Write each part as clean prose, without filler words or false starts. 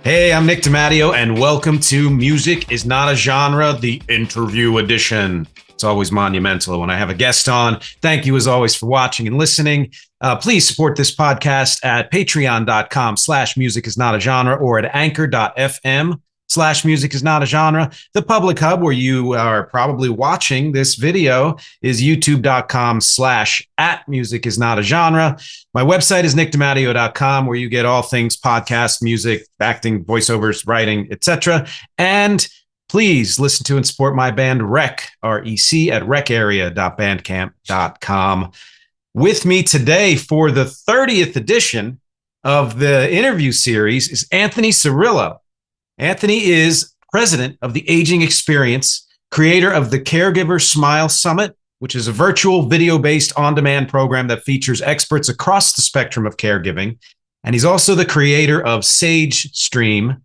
Hey, I'm Nick DiMatteo, and welcome to Music is Not a Genre, the interview edition. It's always monumental when I have a guest on. Thank you, as always, for watching and listening. Please support this podcast at patreon.com/music is not a genre or at anchor.fm/music is not a genre. The public hub where you are probably watching this video is youtube.com/@music is not a genre. My website is nickdimatteo.com, where you get all things podcast, music, acting, voiceovers, writing, etc. And please listen to and support my band REC, REC, at recarea.bandcamp.com. With me today for the 30th edition of the interview series is Anthony Cirillo. Anthony is president of the Aging Experience, creator of the Caregiver Smile Summit, which is a virtual video-based on-demand program that features experts across the spectrum of caregiving. And he's also the creator of Sage Stream,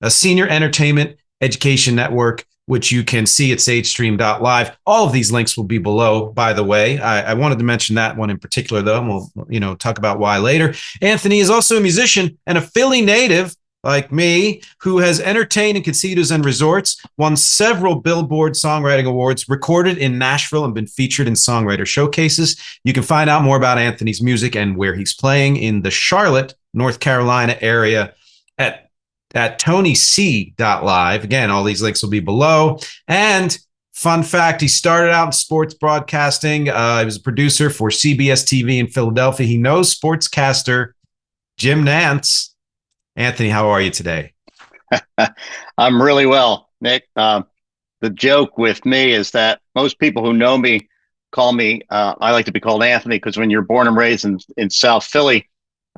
a senior entertainment education network, which you can see at sagestream.live. All of these links will be below, by the way. I wanted to mention that one in particular, though, and we'll talk about why later. Anthony is also a musician and a Philly native, like me, who has entertained in casinos and resorts, won several Billboard Songwriting Awards, recorded in Nashville, and been featured in songwriter showcases. You can find out more about Anthony's music and where he's playing in the Charlotte, North Carolina area at tonyc.live. Again, all these links will be below. And fun fact, he started out in sports broadcasting. He was a producer for CBS TV in Philadelphia. He knows sportscaster Jim Nantz. Anthony, how are you today? I'm really well, Nick. The joke with me is that most people who know me call me, I like to be called Anthony, because when you're born and raised in South Philly,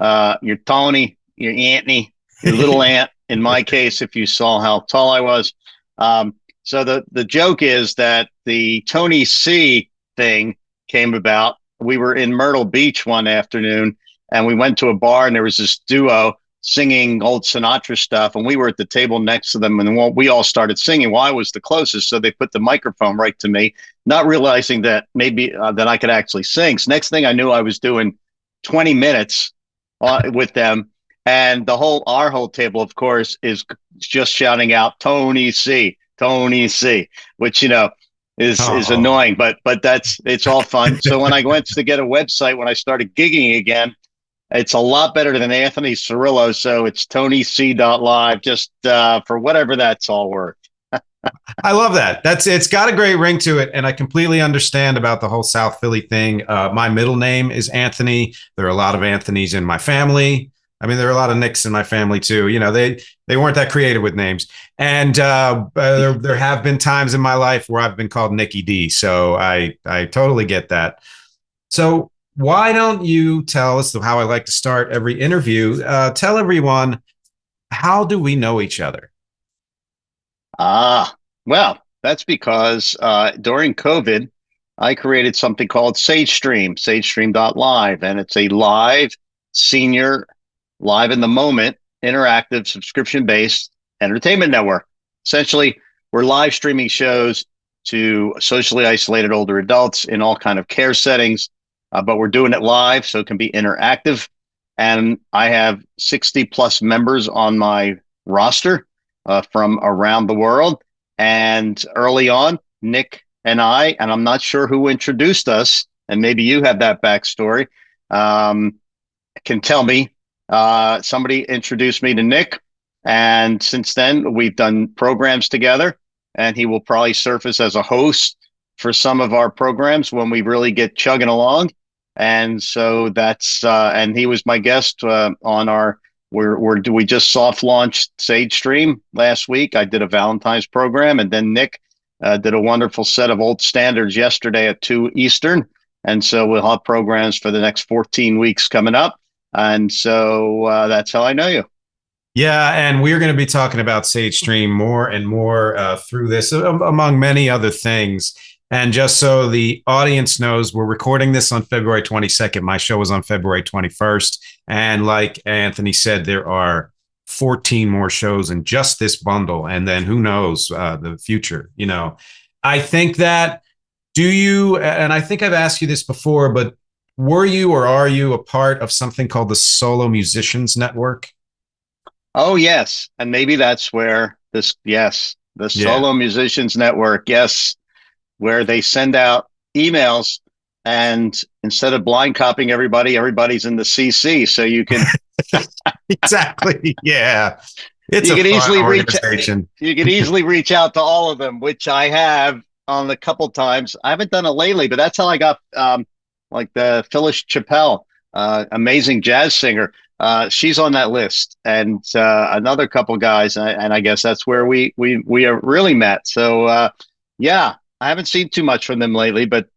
you're Tony, you're Anthony, you're little Ant. In my case, if you saw how tall I was. So the joke is that the Tony C thing came about. We were in Myrtle Beach one afternoon, and we went to a bar, and there was this duo singing old Sinatra stuff, and we were at the table next to them, and we all started singing. Well, I was the closest, so they put the microphone right to me, not realizing that maybe that I could actually sing. So next thing I knew, I was doing 20 minutes with them, and our whole table, of course, is just shouting out Tony C, which is annoying, but it's all fun. So when I went to get a website, when I started gigging again, it's a lot better than Anthony Cirillo, so it's tonyc.live, just for whatever that's all worth. I love that. It's got a great ring to it, and I completely understand about the whole South Philly thing. My middle name is Anthony. There are a lot of Anthonys in my family. I mean, there are a lot of Nicks in my family too. They weren't that creative with names, and there have been times in my life where I've been called Nicky D. So I totally get that. So why don't you tell us, how I like to start every interview, tell everyone, how do we know each other? Well, that's because during COVID, I created something called Sage Stream, sagestream.live, and it's a live senior, live in the moment, interactive, subscription-based entertainment network. Essentially, we're live streaming shows to socially isolated older adults in all kind of care settings. But we're doing it live, so it can be interactive. And I have 60 plus members on my roster from around the world. And early on, Nick and I'm not sure who introduced us, and maybe you have that backstory, can tell me. Somebody introduced me to Nick. And since then, we've done programs together, and he will probably surface as a host for some of our programs when we really get chugging along. And so that's and he was my guest on our we just soft launched Sage Stream last week. I did a Valentine's program, and then Nick did a wonderful set of old standards yesterday at 2 Eastern. And so we'll have programs for the next 14 weeks coming up. And so that's how I know you. Yeah, and we're going to be talking about Sage Stream more and more through this, among many other things. And just so the audience knows, we're recording this on February 22nd. My show was on February 21st. And like Anthony said, there are 14 more shows in just this bundle. And then who knows the future, I think that, and I think I've asked you this before, but were you or are you a part of something called the Solo Musicians Network? Oh, yes. And maybe that's where yes, the Yeah. Solo Musicians Network, yes, where they send out emails and instead of blind copying everybody, everybody's in the CC. So Exactly. Yeah. It's you a can fun easily reach organization. you can easily reach out to all of them, which I have on a couple times. I haven't done it lately, but that's how I got like the Phyllis Chappelle, amazing jazz singer. She's on that list, and another couple guys, and I guess that's where we are really met. So yeah, I haven't seen too much from them lately, but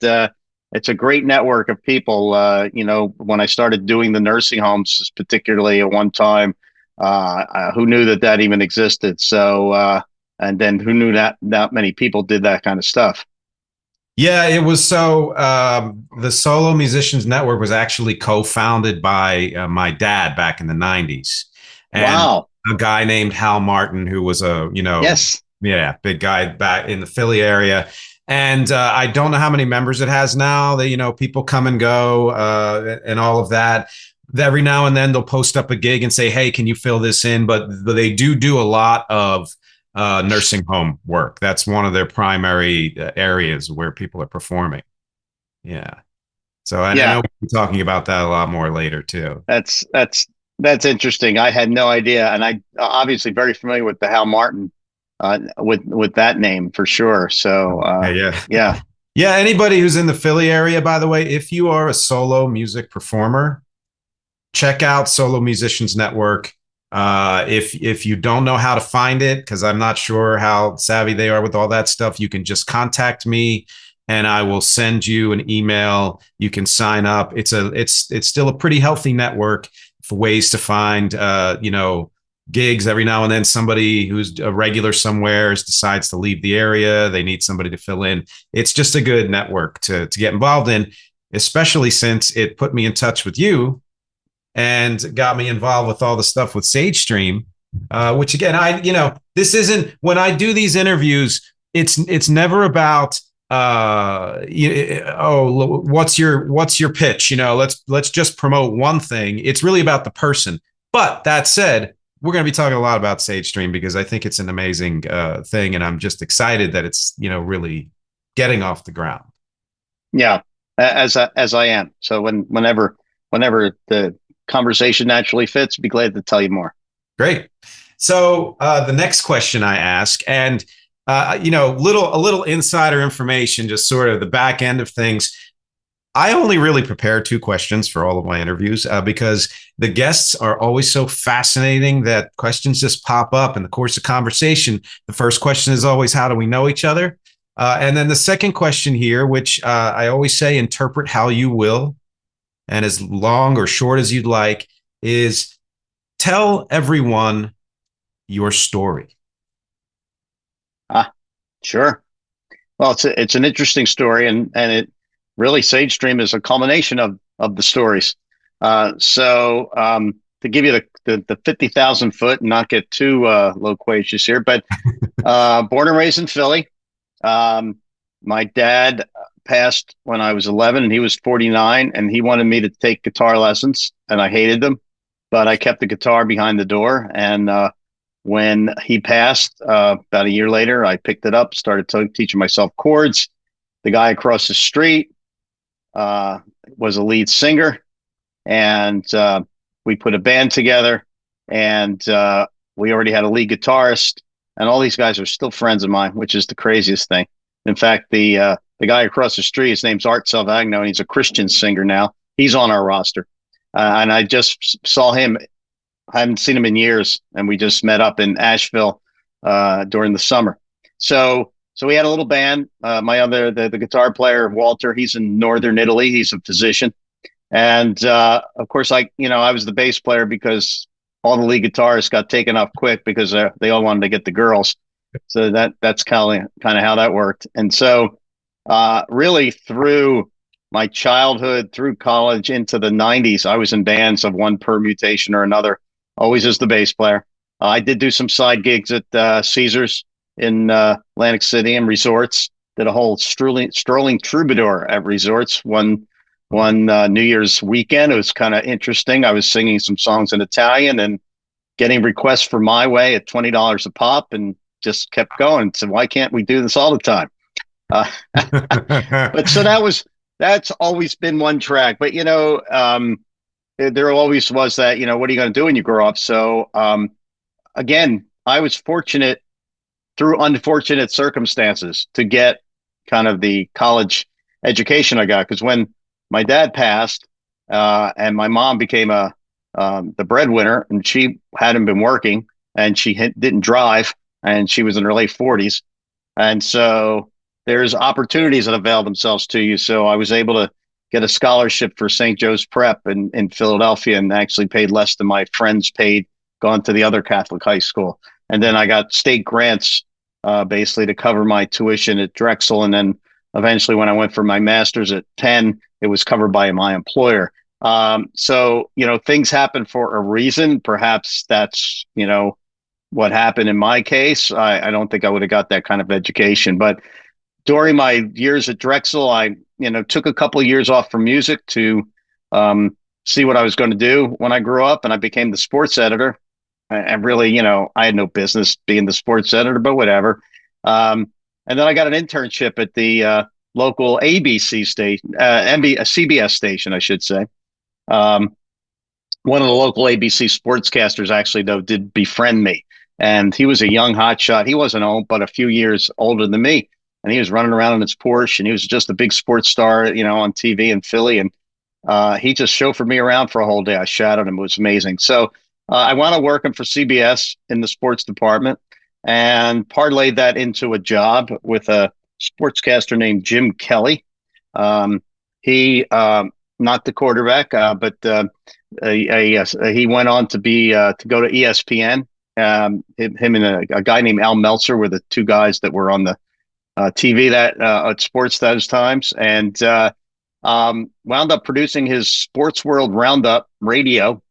it's a great network of people. When I started doing the nursing homes, particularly at one time, who knew that that even existed? So, and then who knew that that many people did that kind of stuff? Yeah, it was so. The Solo Musicians Network was actually co-founded by my dad back in the '90s, and Wow. a guy named Hal Martin, who was Yes. yeah, big guy back in the Philly area. And I don't know how many members it has now. That people come and go, and all of that. Every now and then they'll post up a gig and say, "Hey, can you fill this in?" But they do a lot of nursing home work. That's one of their primary areas where people are performing. Yeah. So and I Yeah. know we'll be talking about that a lot more later too. That's interesting. I had no idea, and I obviously very familiar with the Hal Martin, with that name for sure. So Yeah, yeah. yeah, Yeah, anybody who's in the Philly area, by the way, if you are a solo music performer, check out Solo Musicians Network. If you don't know how to find it, because I'm not sure how savvy they are with all that stuff, you can just contact me, and I will send you an email. You can sign up. It's still a pretty healthy network for ways to find gigs. Every now and then somebody who's a regular somewhere decides to leave the area. They need somebody to fill in. It's just a good network to get involved in, especially since it put me in touch with you and got me involved with all the stuff with Sage Stream. Which again, this isn't when I do these interviews. It's never about what's your pitch. Let's just promote one thing. It's really about the person. But that said, we're going to be talking a lot about Sage Stream because I think it's an amazing thing, and I'm just excited that it's really getting off the ground. yeah. As I am. So whenever the conversation naturally fits, be glad to tell you more. Great. So the next question I ask, and a little insider information, just sort of the back end of things. I only really prepare two questions for all of my interviews because the guests are always so fascinating that questions just pop up in the course of conversation. The first question is always, how do we know each other? And then the second question here, which I always say, interpret how you will, and as long or short as you'd like, is tell everyone your story. Ah, sure. Well, it's an interesting story, and it really Sage Stream is a culmination of the stories. To give you the 50,000 foot and not get too loquacious here, but born and raised in Philly. Um, my dad passed when I was 11, and he was 49, and he wanted me to take guitar lessons, and I hated them, but I kept the guitar behind the door, and when he passed, about a year later, I picked it up, started teaching myself chords. The guy across the street uh, was a lead singer, and we put a band together, and we already had a lead guitarist, and all these guys are still friends of mine, which is the craziest thing. In fact, the guy across the street, his name's Art Salvagno, and he's a Christian singer now. He's on our roster, and I just saw him. I haven't seen him in years, and we just met up in Asheville during the summer. So we had a little band. My other the guitar player Walter, he's in northern Italy. He's a physician, and of course I was the bass player because all the lead guitarists got taken off quick because they all wanted to get the girls. So that's kind of how that worked. And so really through my childhood, through college into the '90s, I was in bands of one permutation or another, always as the bass player. I did do some side gigs at Caesars in Atlantic City and resorts. Did a whole strolling troubadour at resorts one New Year's weekend. It was kind of interesting. I was singing some songs in Italian and getting requests for My Way at $20 a pop, and just kept going. So why can't we do this all the time? Uh, but so that's always been one track. But there always was that. What are you going to do when you grow up? So again, I was fortunate through unfortunate circumstances to get kind of the college education I got. Because when my dad passed, and my mom became the breadwinner, and she hadn't been working, and she didn't drive, and she was in her late 40s, and so there's opportunities that avail themselves to you. So I was able to get a scholarship for St. Joe's Prep in Philadelphia, and actually paid less than my friends paid going to the other Catholic high school. And then I got state grants, basically to cover my tuition at Drexel. And then eventually, when I went for my master's at Penn, it was covered by my employer. So, things happen for a reason. Perhaps that's, what happened in my case. I don't think I would have got that kind of education. But during my years at Drexel, I, took a couple of years off from music to see what I was going to do when I grew up. And I became the sports editor. And really, I had no business being the sports editor, but whatever. And then I got an internship at the local ABC station, CBS station, I should say. One of the local ABC sportscasters actually, though, did befriend me. And he was a young hotshot. He wasn't old, but a few years older than me. And he was running around in his Porsche, and he was just a big sports star, on TV in Philly. And he just chauffeured me around for a whole day. I shadowed him. It was amazing. So I wound up working for CBS in the sports department, and parlayed that into a job with a sportscaster named Jim Kelly. He not the quarterback, but he went on to be to go to ESPN. Him and a guy named Al Meltzer were the two guys that were on the TV that at sports those times, and wound up producing his Sports World Roundup radio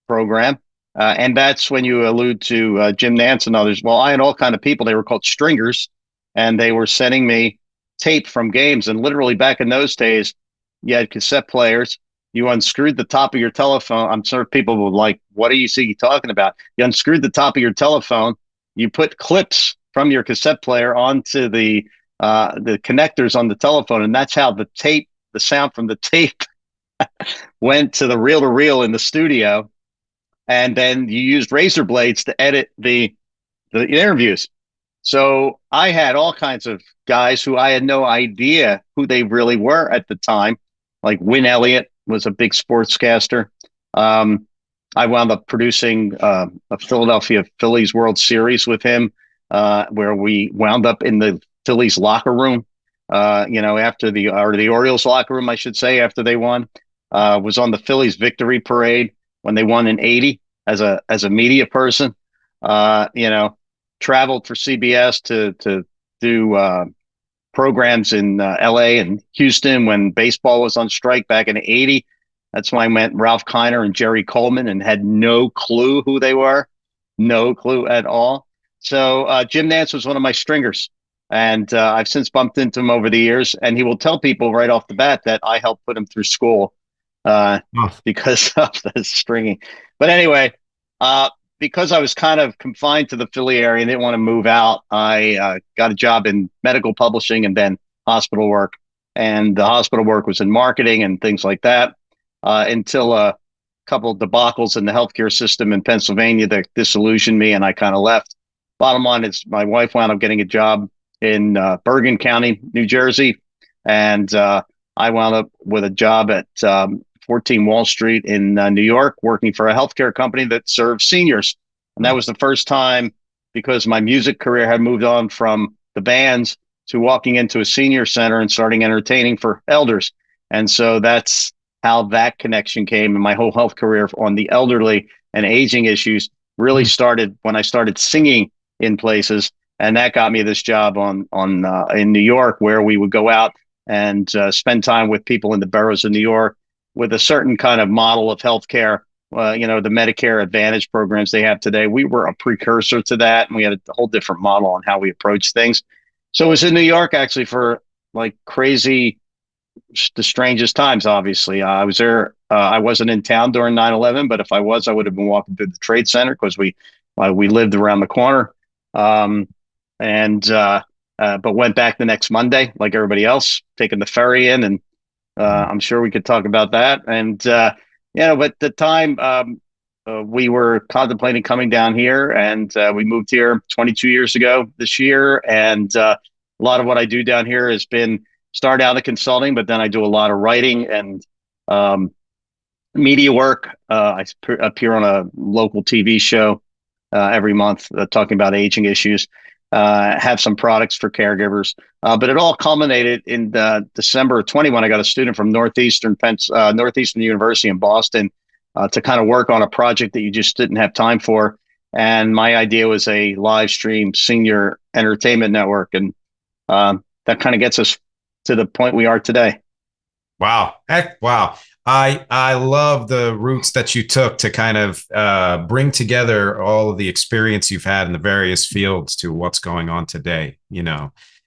program. And that's when you allude to Jim Nantz and others. Well, I had all kind of people. They were called stringers, and they were sending me tape from games. And literally back in those days, you had cassette players. You unscrewed the top of your telephone. I'm sure people would like, what are you talking about? You unscrewed the top of your telephone. You put clips from your cassette player onto the connectors on the telephone, and that's how the sound from the tape went to the reel-to-reel in the studio. And then you used razor blades to edit the interviews. So I had all kinds of guys who I had no idea who they really were at the time. Like Win Elliott was a big sportscaster. I wound up producing a Philadelphia Phillies World Series with him, where we wound up in the Phillies locker room, after the Orioles locker room, I should say, after they won. Was on the Phillies victory parade when they won in '80 as a media person. Traveled for CBS to do programs in LA and Houston when baseball was on strike back in '80. That's when I met Ralph Kiner and Jerry Coleman and had no clue who they were, no clue at all. So Jim Nantz was one of my stringers, and I've since bumped into him over the years, and he will tell people right off the bat that I helped put him through school because of the stringing. But anyway, because I was kind of confined to the Philly area and didn't want to move out, I got a job in medical publishing and then hospital work. And the hospital work was in marketing and things like that, until a couple of debacles in the healthcare system in Pennsylvania that disillusioned me, and I kind of left. Bottom line is my wife wound up getting a job in Bergen County, New Jersey, and I wound up with a job at 14 Wall Street in New York, working for a healthcare company that serves seniors. And that was the first time, because my music career had moved on from the bands to walking into a senior center and starting entertaining for elders. And so that's how that connection came. And my whole health career on the elderly and aging issues really started when I started singing in places. And that got me this job in New York, where we would go out and spend time with people in the boroughs of New York with a certain kind of model of healthcare. The Medicare Advantage programs they have today. We were a precursor to that, and we had a whole different model on how we approach things. So I was in New York actually for like crazy the strangest times. Obviously, I was there. I wasn't in town during 9/11, but if I was, I would have been walking through the Trade Center because we lived around the corner. Um, and But went back the next Monday, like everybody else, taking the ferry in, and I'm sure we could talk about that. And but the time we were contemplating coming down here, and we moved here 22 years ago this year. And a lot of what I do down here has been start out in consulting, but then I do a lot of writing and um, media work. Appear on a local TV show every month talking about aging issues. Have some products for caregivers, but it all culminated in December of 20 when I got a student from Northeastern University in Boston to kind of work on a project that you just didn't have time for. And my idea was a live stream senior entertainment network, and that kind of gets us to the point we are today. Wow. Heck, wow. I love the routes that you took to kind of bring together all of the experience you've had in the various fields to what's going on today. There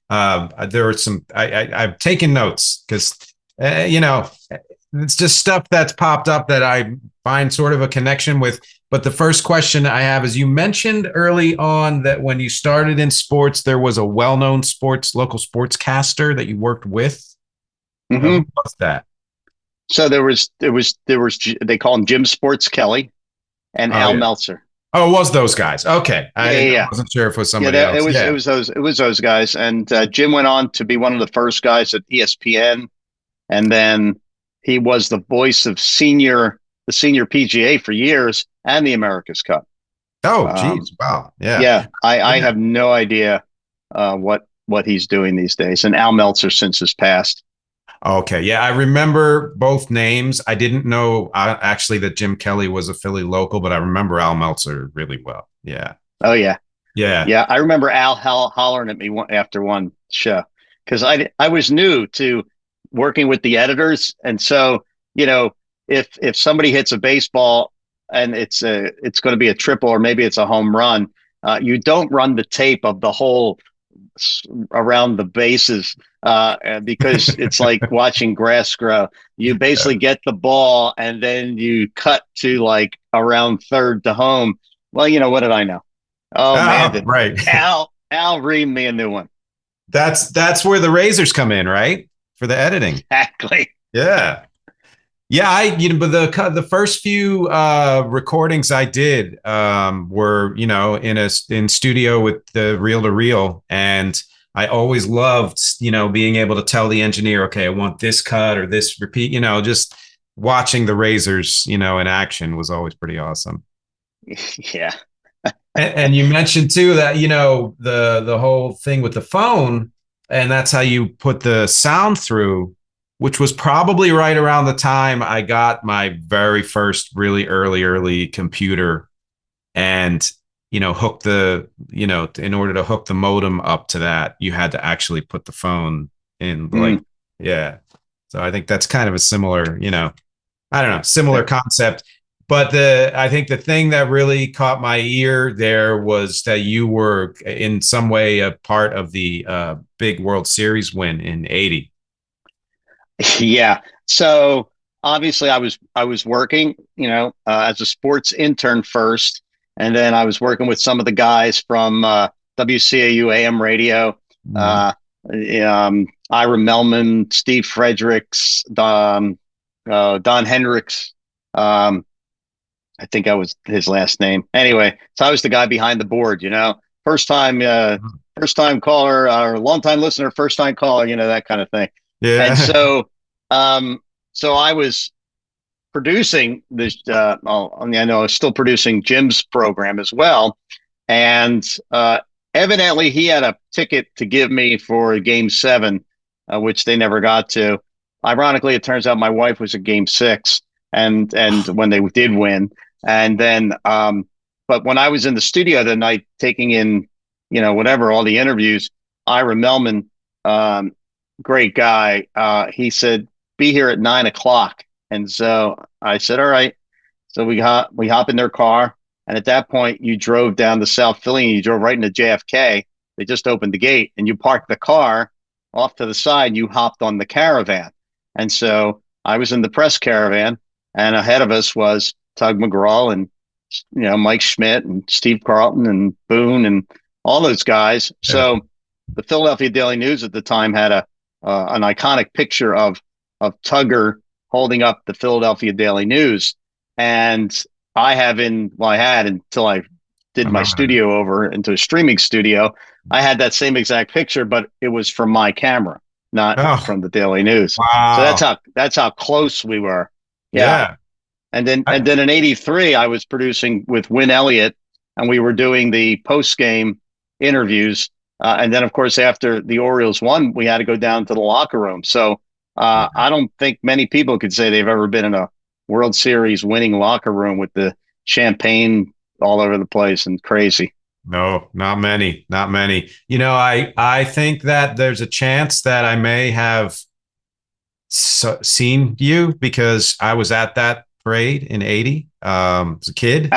are some, I've taken notes because, it's just stuff that's popped up that I find sort of a connection with. But the first question I have is, you mentioned early on that when you started in sports, there was a well-known local sportscaster that you worked with. Who Mm-hmm. was that? So there was they call him Jim Sports Kelly and Oh Al yeah. Meltzer. Oh, it was those guys. Okay, Yeah, yeah, I yeah. wasn't sure if it was Yeah, somebody else. it Yeah. was those guys, and Jim went on to be one of the first guys at ESPN, and then he was the voice of the senior PGA for years and the America's Cup. Oh, Um, geez. Wow. Yeah. yeah, I Yeah. have no idea what he's doing these days, and Al Meltzer since has passed. Okay. Yeah, I remember both names. I didn't know actually that Jim Kelly was a Philly local, but I remember Al Meltzer really well. Yeah. Oh yeah, Yeah. yeah. I remember Al hollering at me after one show because I was new to working with the editors, and so if somebody hits a baseball and it's going to be a triple or maybe it's a home run, you don't run the tape of the whole around the bases because it's like watching grass grow. You basically get the ball and then you cut to like around third to home. Well, what did I know? Oh man, Oh, did right. Al read me a new one. That's where the razors come in, right? For the editing. Exactly. Yeah. Yeah, but the first few recordings I did were, in studio with the reel to reel, and I always loved, being able to tell the engineer, okay, I want this cut or this repeat, just watching the razors, in action was always pretty awesome. Yeah. And you mentioned too that, the whole thing with the phone, and that's how you put the sound through, which was probably right around the time I got my very first really early computer, and, hook in order to hook the modem up to that, you had to actually put the phone in, like, Mm. yeah. So I think that's kind of a similar, I don't know, similar concept. But I think the thing that really caught my ear there was that you were in some way a part of the big World Series win in '80. Yeah. So obviously I was working, as a sports intern first, and then I was working with some of the guys from WCAU AM radio, Mm. uh, Ira Melman, Steve Fredericks, Don Hendricks. Um, I think I was his last name. Anyway, so I was the guy behind the board, first time, first time caller or long time listener, first time caller, that kind of thing. And Yeah. um, so I was producing this. I mean, I know I was still producing Jim's program as well, and evidently he had a ticket to give me for Game 7, which they never got to. Ironically, it turns out my wife was at Game 6, and when they did win, and then but when I was in the studio that night taking in, whatever all the interviews, Ira Melman, um, great guy, he said, "Be here at 9 o'clock." And so I said, "All right." So we hop in their car, and at that point, you drove down to South Philly, and you drove right into JFK. They just opened the gate, and you parked the car off to the side. You hopped on the Caravan, And so I was in the press caravan, and ahead of us was Tug McGraw and Mike Schmidt and Steve Carlton and Boone and all those guys. Yeah. So the Philadelphia Daily News at the time had a an iconic picture of Tugger holding up the Philadelphia Daily News, and I had until I I did my remember that. studio over into a streaming studio. I had that same exact picture, but it was from my camera, not Oh, from the Daily News. So wow. that's how close we were. Yeah. Yeah. And then in '83, I was producing with Win Elliott, and we were doing the post game interviews. And then, of course, after the Orioles won, we had to go down to the locker room. So Yeah. I don't think many people could say they've ever been in a World Series winning locker room with the champagne all over the place and crazy. No, not many, not many. I think that there's a chance that I may have seen you because I was at that parade in '80 as a kid.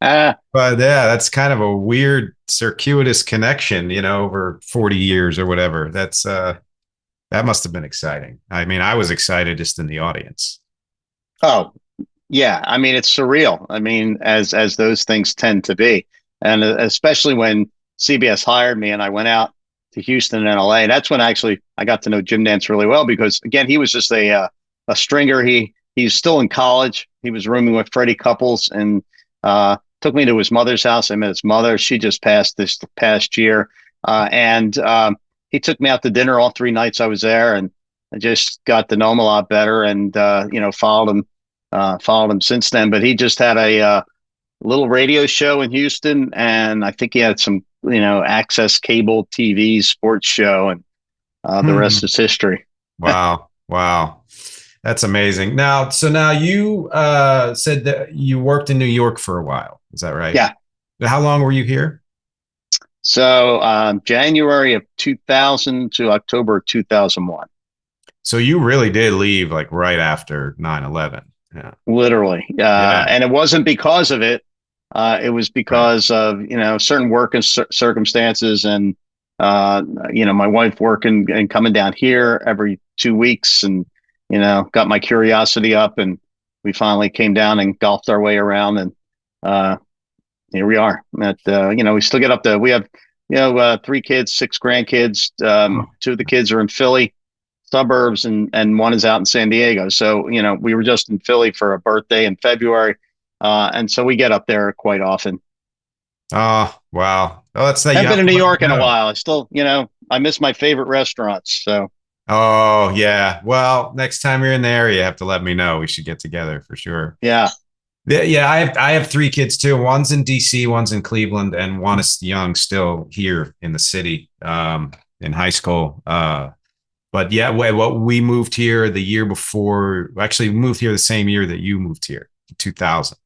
But yeah, that's kind of a weird circuitous connection, over 40 years or whatever. That must have been exciting. I mean, I was excited just in the audience. Oh, yeah, I mean it's surreal. I mean, as those things tend to be, and especially when CBS hired me and I went out to Houston and LA. That's when actually I got to know Jim Nance really well because again, he was just a stringer. He's still in college. He was rooming with Freddie Couples and took me to his mother's house. I met his mother. She just passed this past year, and he took me out to dinner all 3 nights I was there, and I just got to know him a lot better and followed him since then. But he just had a little radio show in Houston, and I think he had some, access cable TV sports show, and the rest Hmm. is history. Wow. Wow. That's amazing. Now you said that you worked in New York for a while. Is that right? Yeah. How long were you here? So January of 2000 to October of 2001, So you really did leave like right after 9/11. Yeah. literally. Yeah. And it wasn't because of it. It was Right. because of, certain work and circumstances and, my wife working and coming down here every 2 weeks and, got my curiosity up and we finally came down and golfed our way around and, uh, here we are. We still get up to, we have, 3 kids, 6 grandkids. Oh, Two of the kids are in Philly suburbs and one is out in San Diego. So, we were just in Philly for a birthday in February. And so we get up there quite often. oh, wow. Oh, that's that. I You haven't been have to to New let me York in a know. while. I still, I miss my favorite restaurants. So Oh, yeah. Well, next time you're in the area, you have to let me know. We should get together for sure. yeah. Yeah, yeah. I have 3 kids too. One's in DC, one's in Cleveland, and one is young, still here in the city, in high school. But yeah, what we moved here the year before. Actually, we moved here the same year that you moved here, 2000.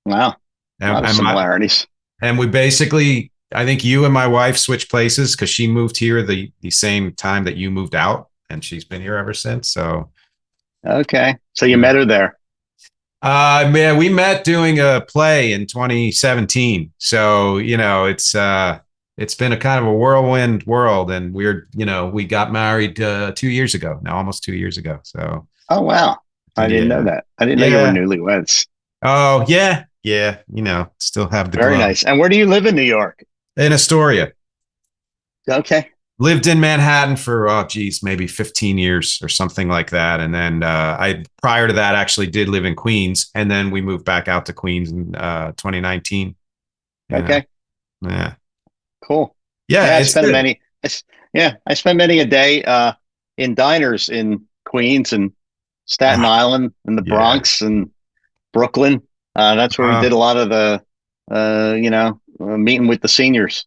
Wow. A And, lot of and my similarities. and we basically, I think you and my wife switched places because she moved here the same time that you moved out, and she's been here ever since. So Okay. So you yeah. met her there. Man, we met doing a play in 2017. So, it's been a kind of a whirlwind world and we got married 2 years ago, now almost 2 years ago. So, Oh, wow. I didn't know yeah. that. I didn't know you were Yeah. newlyweds. Oh, yeah. Yeah, still have the Very glow. nice. And where do you live in New York? In Astoria. Okay. Lived in Manhattan for geez, maybe 15 years or something like that. And then I prior to that actually did live in Queens, and then we moved back out to Queens in 2019. You know, Okay. yeah, Cool. yeah, Yeah. it's good. I spent many a day in diners in Queens and Staten Ah, Island and the yeah, Bronx and Brooklyn. That's where we uh, did a lot of the, meeting with the seniors.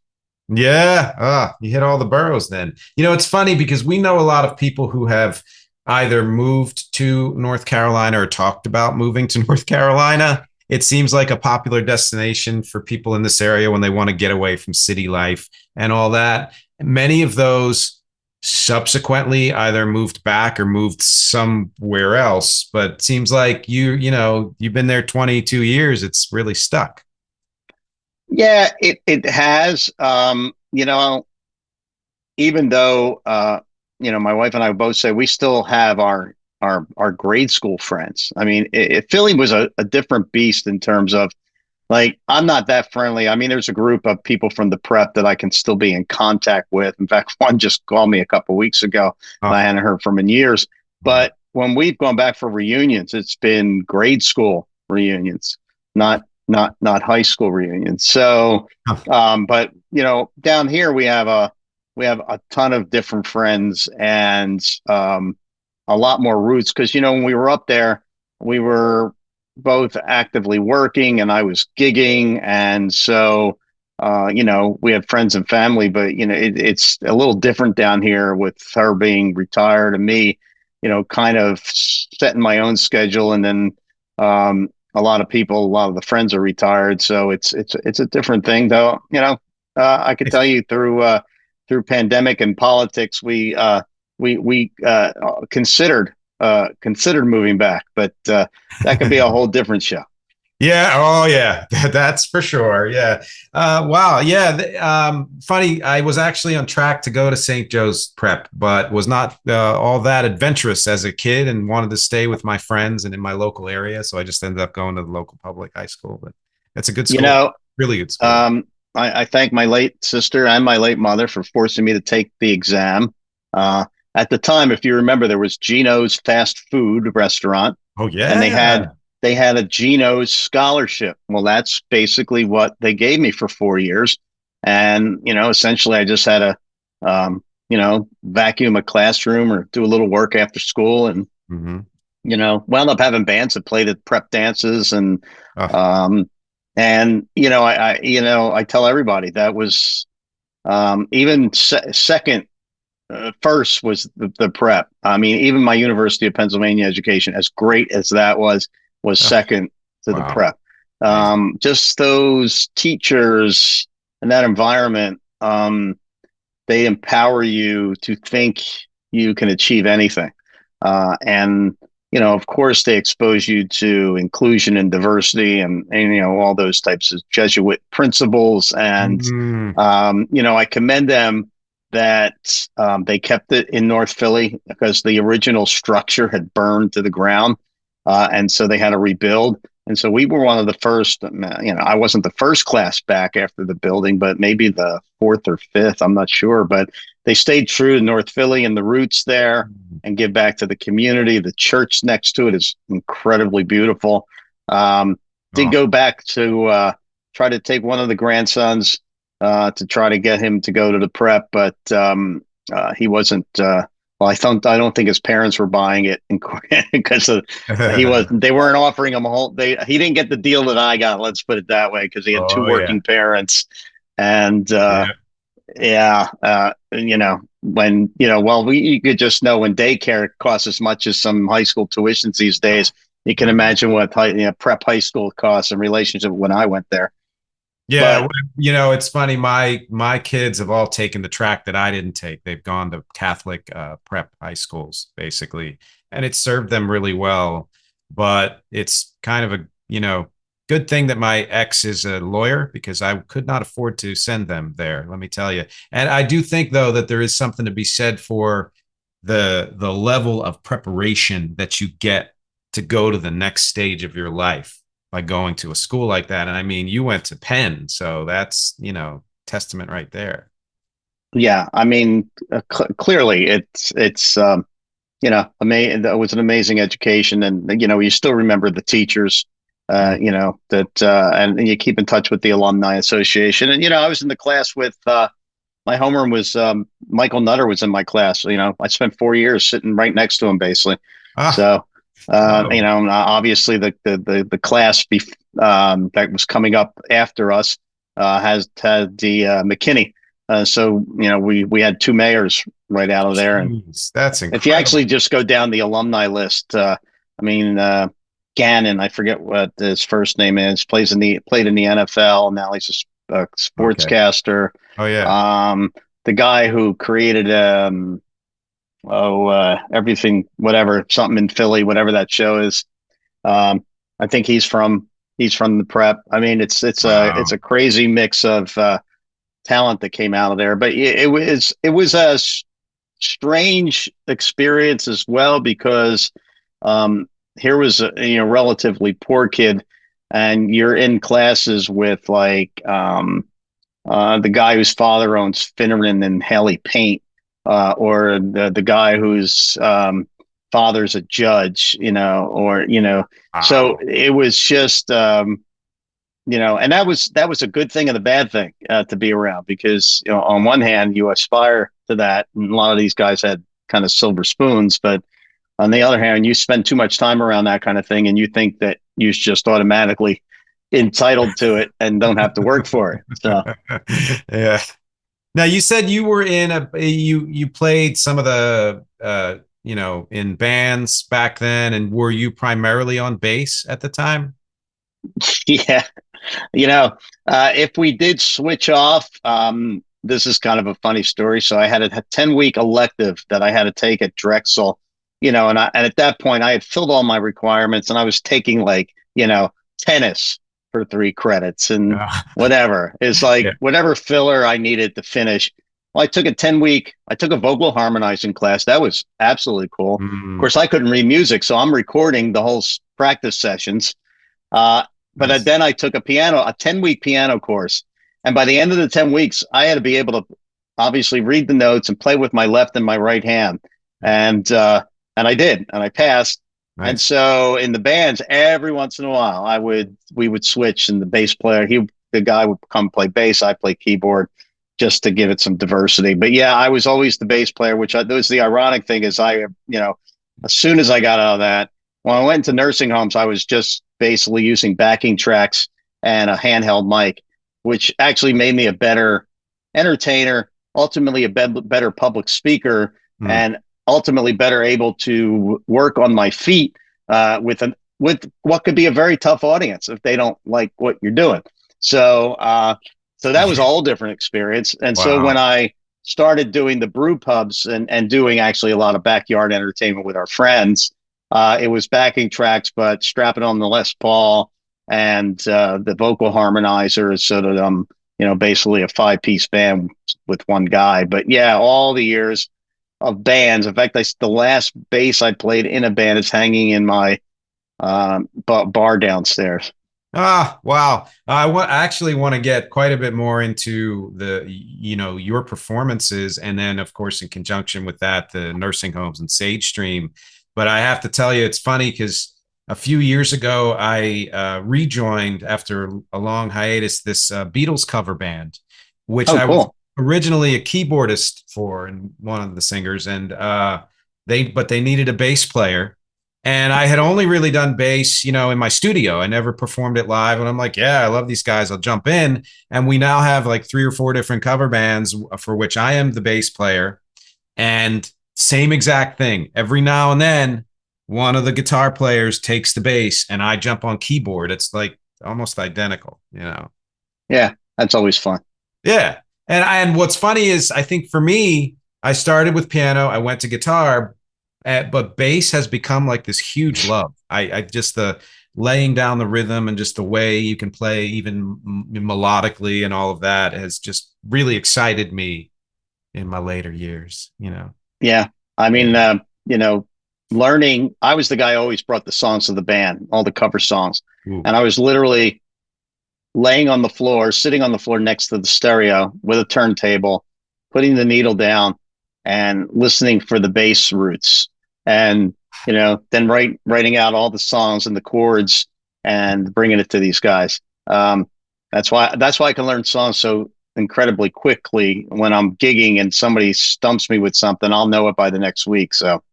yeah. You hit all the boroughs. Then it's funny because we know a lot of people who have either moved to North Carolina or talked about moving to North Carolina. It seems like a popular destination for people in this area when they want to get away from city life and all that. Many of those subsequently either moved back or moved somewhere else. But it seems like you've been there 22 years. It's really stuck. Yeah, it has. Even though my wife and I both say we still have our grade school friends. I mean, Philly was a different beast in terms of, like, I'm not that friendly. I mean, there's a group of people from the prep that I can still be in contact with. In fact, one just called me a couple of weeks ago. Oh, I hadn't heard from in years. wow. But when we've gone back for reunions, it's been grade school reunions, not high school reunions. So, Huh. but down here we have a ton of different friends, and a lot more roots, because when we were up there, we were both actively working and I was gigging. And so, we had friends and family, but, it's a little different down here with her being retired and me, kind of setting my own schedule. And then, a lot of the friends are retired. So it's a different thing though. I could tell you through pandemic and politics, we considered moving back, but that could be a whole different show. Yeah. Oh, yeah. That's for sure. Yeah. Wow. Yeah. Funny. I was actually on track to go to St. Joe's Prep, but was not all that adventurous as a kid and wanted to stay with my friends and in my local area. So I just ended up going to the local public high school. But it's a good You school. know, Really good school. um, I thank my late sister and my late mother for forcing me to take the exam. Uh, at the time, if you remember, there was Gino's fast food restaurant, Oh, and they had yeah. they had a Gino's scholarship. Well, that's basically what they gave me for 4 years. And, essentially I just had to, vacuum a classroom or do a little work after school. And, Hmm. wound up having bands that played at prep dances. And, Oh, um, I tell everybody that was, even second, first was the prep. I mean, even my University of Pennsylvania education, as great as that was oh, second to the wow. prep. Amazing. Just those teachers and that environment, they empower you to think you can achieve anything. And, of course, they expose you to inclusion and diversity, and all those types of Jesuit principles. And, Mm. I commend them that they kept it in North Philly because the original structure had burned to the ground. And so they had to rebuild. And so we were one of the first. I wasn't the first class back after the building, but maybe the fourth or fifth. I'm not sure. But they stayed true to North Philly and the roots there and give back to the community. The church next to it is incredibly beautiful. Did Oh. go back to try to take one of the grandsons to try to get him to go to the prep, but he wasn't. Well, I don't think his parents were buying it because he was. They weren't offering him a whole. He didn't get the deal that I got. Let's put it that way, because he had two Oh, yeah. working parents, and Yeah. yeah, when well, you could just know when daycare costs as much as some high school tuitions these days. You can Mhm. imagine what prep high school costs in relationship when I went there. Yeah, But it's funny. My kids have all taken the track that I didn't take. They've gone to Catholic prep high schools, basically, and it served them really well. But it's kind of a good thing that my ex is a lawyer, because I could not afford to send them there. Let me tell you. And I do think, though, that there is something to be said for the level of preparation that you get to go to the next stage of your life by going to a school like that. And I mean, you went to Penn, so that's, testament right there. yeah, I mean, clearly it's amazing. It was an amazing education, and you still remember the teachers, Mm. that and you keep in touch with the alumni association. And I was in the class with my homeroom was Michael Nutter was in my class. I spent 4 years sitting right next to him, basically. Ah, So wow. obviously the class that was coming up after us has had the McKinney. So we had two mayors right out of there. And Jeez, that's if you actually incredible. just go down the alumni list, I mean, Gannon, I forget what his first name is, played in the NFL. Now he's a Okay. sportscaster. Oh, yeah. Um, the guy who created everything, whatever, something in Philly, whatever that show is. Um, I think he's from the prep. I mean, it's a Wow. crazy mix of talent that came out of there. But it was a strange experience as well, because Here was a relatively poor kid, and you're in classes with like the guy whose father owns Finneran and Haley Paint, or the guy whose father's a judge, or so Wow. it was just and that was a good thing and a bad thing to be around because on one hand you aspire to that, and a lot of these guys had kind of silver spoons, but on the other hand, you spend too much time around that kind of thing, and you think that you're just automatically entitled to it and don't have to work for it. So Yeah. Now you said you were in you played some of the in bands back then, and were you primarily on bass at the time? yeah, you know, if we did switch off, this is kind of a funny story. So I had a 10-week elective that I had to take at Drexel, and at that point I had filled all my requirements, and I was taking like, tennis for 3 credits and whatever. It's like Yeah. whatever filler I needed to finish. Well, I took a 10-week, I took a vocal harmonizing class. That was absolutely cool. Of Mm, course, I couldn't read music, so I'm recording the whole practice sessions. Uh, but nice. then I took a 10-week piano course. And by the end of the 10 weeks, I had to be able to obviously read the notes and play with my left and my right hand. And I did, and I passed. And Nice. so in the bands, every once in a while, we would switch, and the bass player, the guy would come play bass, I play keyboard, just to give it some diversity. But yeah, I was always the bass player, that was the ironic thing is as soon as I got out of that, when I went into nursing homes, I was just basically using backing tracks and a handheld mic, which actually made me a better entertainer, ultimately a better public speaker, Mm. and ultimately better able to work on my feet with what could be a very tough audience if they don't like what you're doing. So that was a whole different experience. And so when Wow. I started doing the brew pubs and doing actually a lot of backyard entertainment with our friends, it was backing tracks, but strapping on the Les Paul and the vocal harmonizers, so that basically a 5-piece band with one guy. But yeah, all the years of bands. In fact, the last bass I played in a band is hanging in my bar downstairs. Ah, wow. I actually want to get quite a bit more into your performances, and then, of course, in conjunction with that, the nursing homes and Sage Stream. But I have to tell you, it's funny because a few years ago, I rejoined after a long hiatus this Beatles cover band, which Oh, I was cool. originally a keyboardist for, and one of the singers, and they needed a bass player. And I had only really done bass, in my studio. I never performed it live. And I'm like, yeah, I love these guys. I'll jump in. And we now have like 3 or 4 different cover bands for which I am the bass player. And same exact thing. Every now and then, one of the guitar players takes the bass and I jump on keyboard. It's like almost identical. Yeah, that's always fun. Yeah. And what's funny is I think for me, I started with piano, I went to guitar, but bass has become like this huge love. I just the laying down the rhythm and just the way you can play even melodically and all of that has just really excited me in my later years. Yeah, I mean, Yeah. learning. I was the guy who always brought the songs to the band, all the cover songs, Ooh. and I was literally laying on the floor, sitting on the floor next to the stereo with a turntable, putting the needle down and listening for the bass roots. And, then writing out all the songs and the chords and bringing it to these guys. That's why I can learn songs so incredibly quickly. When I'm gigging and somebody stumps me with something, I'll know it by the next week. So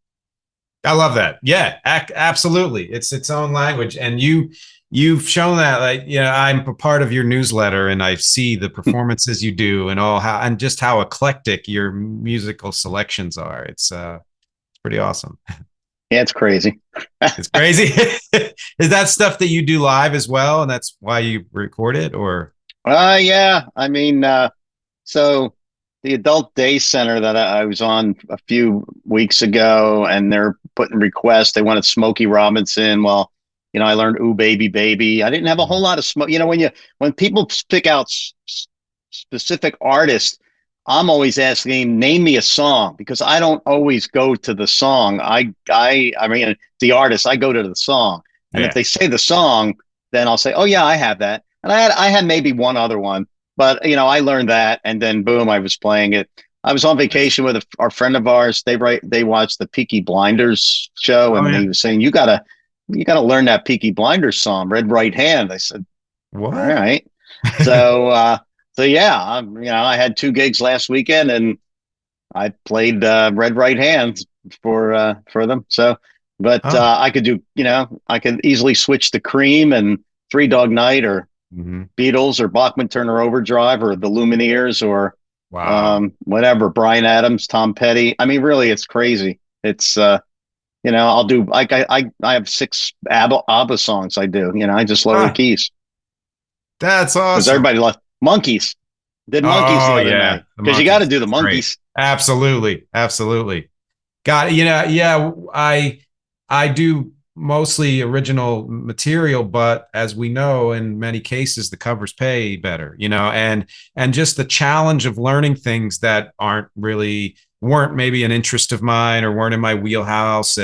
I love that. Yeah, absolutely. It's its own language, and you've shown that. Like, I'm a part of your newsletter, and I see the performances you do, and all how and just how eclectic your musical selections are. It's pretty awesome. yeah, it's crazy. It's crazy. Is that stuff that you do live as well, and that's why you record it, or? Yeah. I mean, so the adult day center that I was on a few weeks ago, and they're putting requests. They wanted Smokey Robinson. Well, I learned "Ooh Baby Baby." I didn't have a whole lot of smoke. When people pick out specific artists, I'm always asking him, name me a song because I don't always go to the song. I mean, the artist, I go to the song. And if Yeah. they say the song, then I'll say, oh yeah, I have that. And I had maybe one other one, but I learned that and then boom, I was playing it. I was on Nice. vacation with our friend of ours. They watched the Peaky Blinders show Oh and yeah. he was saying, you gotta learn that Peaky Blinders song, Red Right Hand. I said, all What? right. So, so yeah, I had two gigs last weekend, and I played Red Right Hands for them. So, but Oh. I could do, I could easily switch to Cream and Three Dog Night or Mhm. Beatles or Bachman Turner Overdrive or the Lumineers or Wow. whatever, Brian Adams, Tom Petty. I mean, really, it's crazy. It's I'll do like I have six ABBA songs I do. I just lower the Ah, keys that's because awesome. everybody loves Monkeys. Did Monkeys the Oh other yeah, night the because you got to monkeys. do the It's great. Monkeys. Absolutely, absolutely. Got it. Yeah. I do mostly original material, but as we know, in many cases, the covers pay better. And just the challenge of learning things that weren't maybe an interest of mine or weren't in my wheelhouse.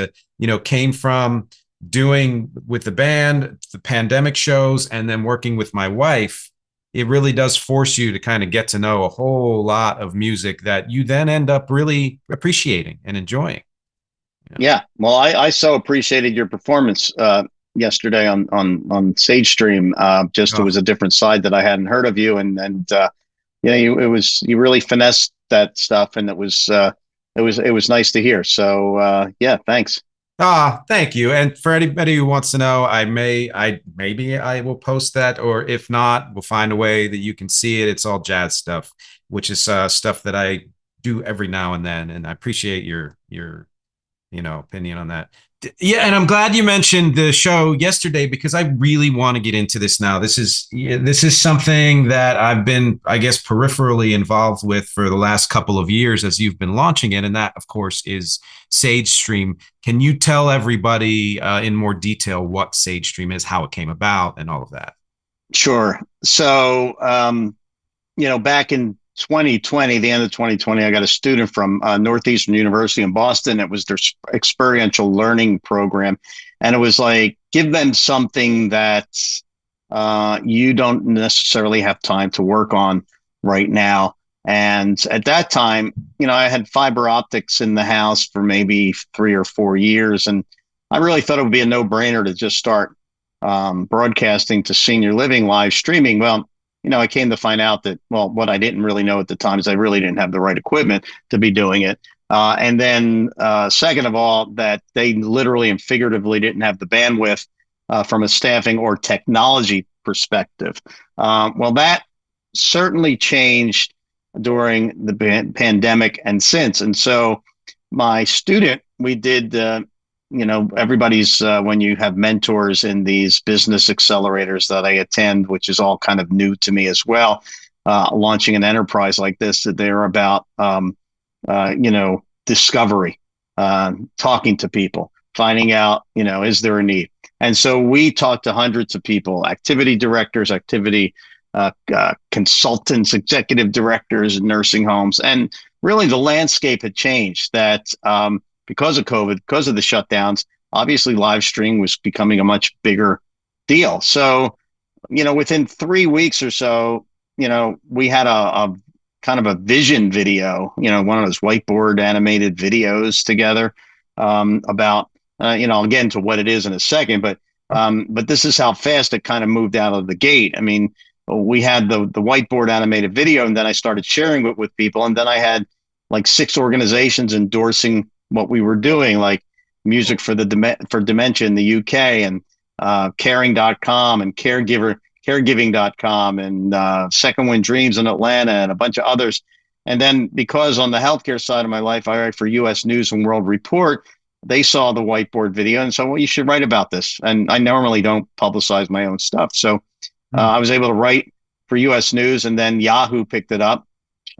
Came from doing with the band, the pandemic shows, and then working with my wife. It really does force you to kind of get to know a whole lot of music that you then end up really appreciating and enjoying. Yeah. Yeah. Well, I so appreciated your performance yesterday on Sage Stream. Just it Oh, was a different side that I hadn't heard of you, and you really finessed that stuff, and it was nice to hear. So yeah, thanks. thank you. And for anybody who wants to know, maybe I will post that, or if not, we'll find a way that you can see it. It's all jazz stuff, which is stuff that I do every now and then. And I appreciate your opinion on that. Yeah, and I'm glad you mentioned the show yesterday because I really want to get into this now. This is something that I've been, I guess, peripherally involved with for the last couple of years as you've been launching it, and that, of course, is Sage Stream. Can you tell everybody in more detail what Sage Stream is, how it came about, and all of that? Sure. So back in 2020, the end of 2020, I got a student from Northeastern University in Boston. It was their experiential learning program. And it was like, give them something that you don't necessarily have time to work on right now. And at that time, I had fiber optics in the house for maybe 3 or 4 years. And I really thought it would be a no brainer to just start broadcasting to senior living live streaming. Well, I came to find out that, well, what I didn't really know at the time is I really didn't have the right equipment to be doing it. And then, second of all, that they literally and figuratively didn't have the bandwidth from a staffing or technology perspective. Well, that certainly changed during the pandemic and since. And so, my student, we did everybody's when you have mentors in these business accelerators that I attend, which is all kind of new to me as well. Launching an enterprise like this, that they're about discovery, talking to people, finding out is there a need. And so we talked to hundreds of people, activity directors, activity consultants, executive directors in nursing homes, and really the landscape had changed. That because of COVID, because of the shutdowns, obviously live stream was becoming a much bigger deal. So, within 3 weeks or so, we had a kind of a vision video, one of those whiteboard animated videos together about, I'll get into what it is in a second, but this is how fast it kind of moved out of the gate. I mean, we had the whiteboard animated video, and then I started sharing it with people, and then I had like 6 organizations endorsing what we were doing, like Music for Dementia in the UK, and caring.com and caregiving.com and Second Wind Dreams in Atlanta and a bunch of others. And then because on the healthcare side of my life, I write for US News and World Report, they saw the whiteboard video and said, well, you should write about this. And I normally don't publicize my own stuff. So Hmm. I was able to write for US News, and then Yahoo picked it up.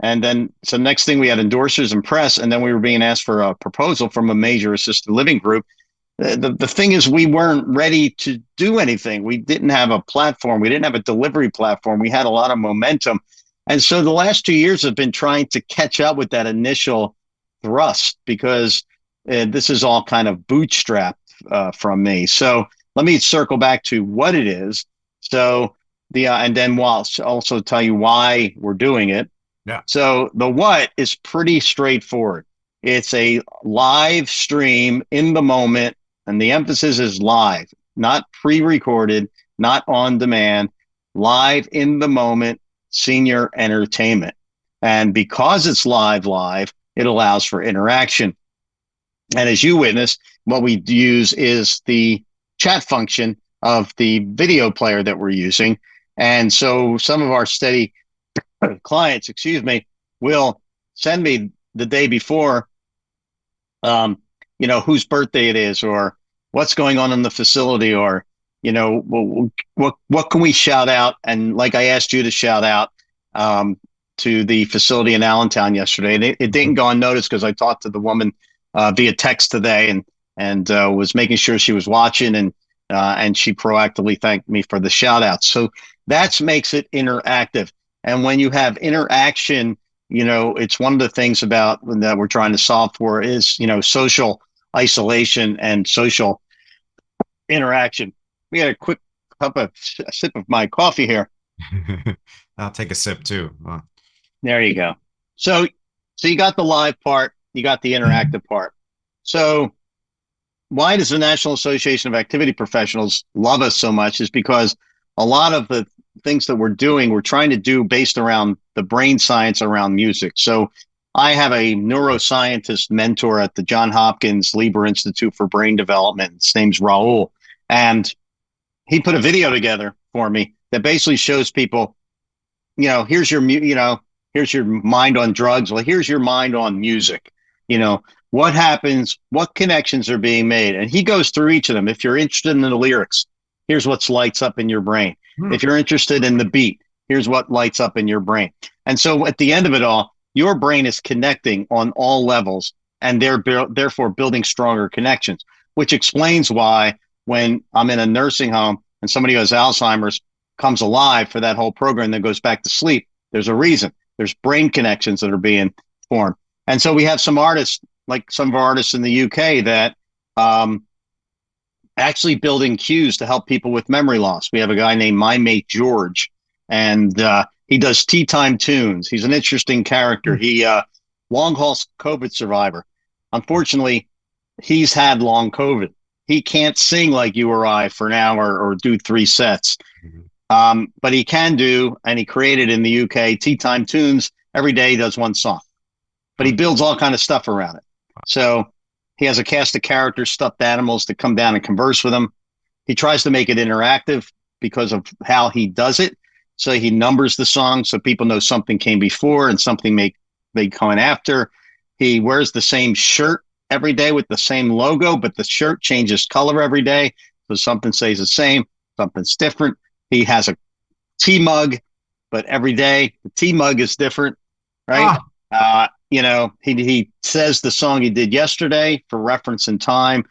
And then, so next thing we had endorsers and press, and then we were being asked for a proposal from a major assisted living group. The thing is, we weren't ready to do anything. We didn't have a platform. We didn't have a delivery platform. We had a lot of momentum, And so the last 2 years have been trying to catch up with that initial thrust because this is all kind of bootstrapped from me. So let me circle back to what it is. So and then we'll also tell you why we're doing it. Yeah. So the what is pretty straightforward. It's a live stream in the moment, and the emphasis is live, not pre-recorded, not on demand, live in the moment senior entertainment. And because it's live, it allows for interaction. And as you witnessed, what we use is the chat function of the video player that we're using. And so some of our steady clients, will send me the day before, whose birthday it is, or what's going on in the facility, or what can we shout out? And like I asked you to shout out to the facility in Allentown yesterday, and it didn't go unnoticed because I talked to the woman via text today, and was making sure she was watching, and she proactively thanked me for the shout out. So that makes it interactive. And when you have interaction, it's one of the things about that we're trying to solve for is, social isolation and social interaction. We had a quick a sip of my coffee here. I'll take a sip too. There you go. So you got the live part, you got the interactive part. So why does the National Association of Activity Professionals love us so much is because a lot of the things that we're trying to do based around the brain science around music. So I have a neuroscientist mentor at the Johns Hopkins Lieber Institute for Brain Development. His name's Raul. And he put a video together for me that basically shows people, here's your mind on drugs. Well, here's your mind on music. What happens, what connections are being made. And he goes through each of them. If you're interested in the lyrics, here's what lights up in your brain. If you're interested in the beat, here's what lights up in your brain. And so at the end of it all, your brain is connecting on all levels, and they're therefore building stronger connections, which explains why when I'm in a nursing home and somebody who has Alzheimer's comes alive for that whole program, then goes back to sleep, there's a reason. There's brain connections that are being formed. And so we have some artists, like some of our artists in the UK, that actually building cues to help people with memory loss. We have a guy named My Mate George, and he does tea time tunes. He's an interesting character. He long haul COVID survivor. Unfortunately, he's had long COVID. He can't sing like you or I for an hour or do 3 sets. But he can do, and he created in the UK, tea time tunes. Every day he does 1 song. But he builds all kind of stuff around it. So he has a cast of characters, stuffed animals that come down and converse with him. He tries to make it interactive because of how he does it. So he numbers the song so people know something came before and something may come after. He wears the same shirt every day with the same logo, but the shirt changes color every day. So something stays the same, something's different. He has a tea mug, but every day the tea mug is different, right? He says the song he did yesterday for reference in time,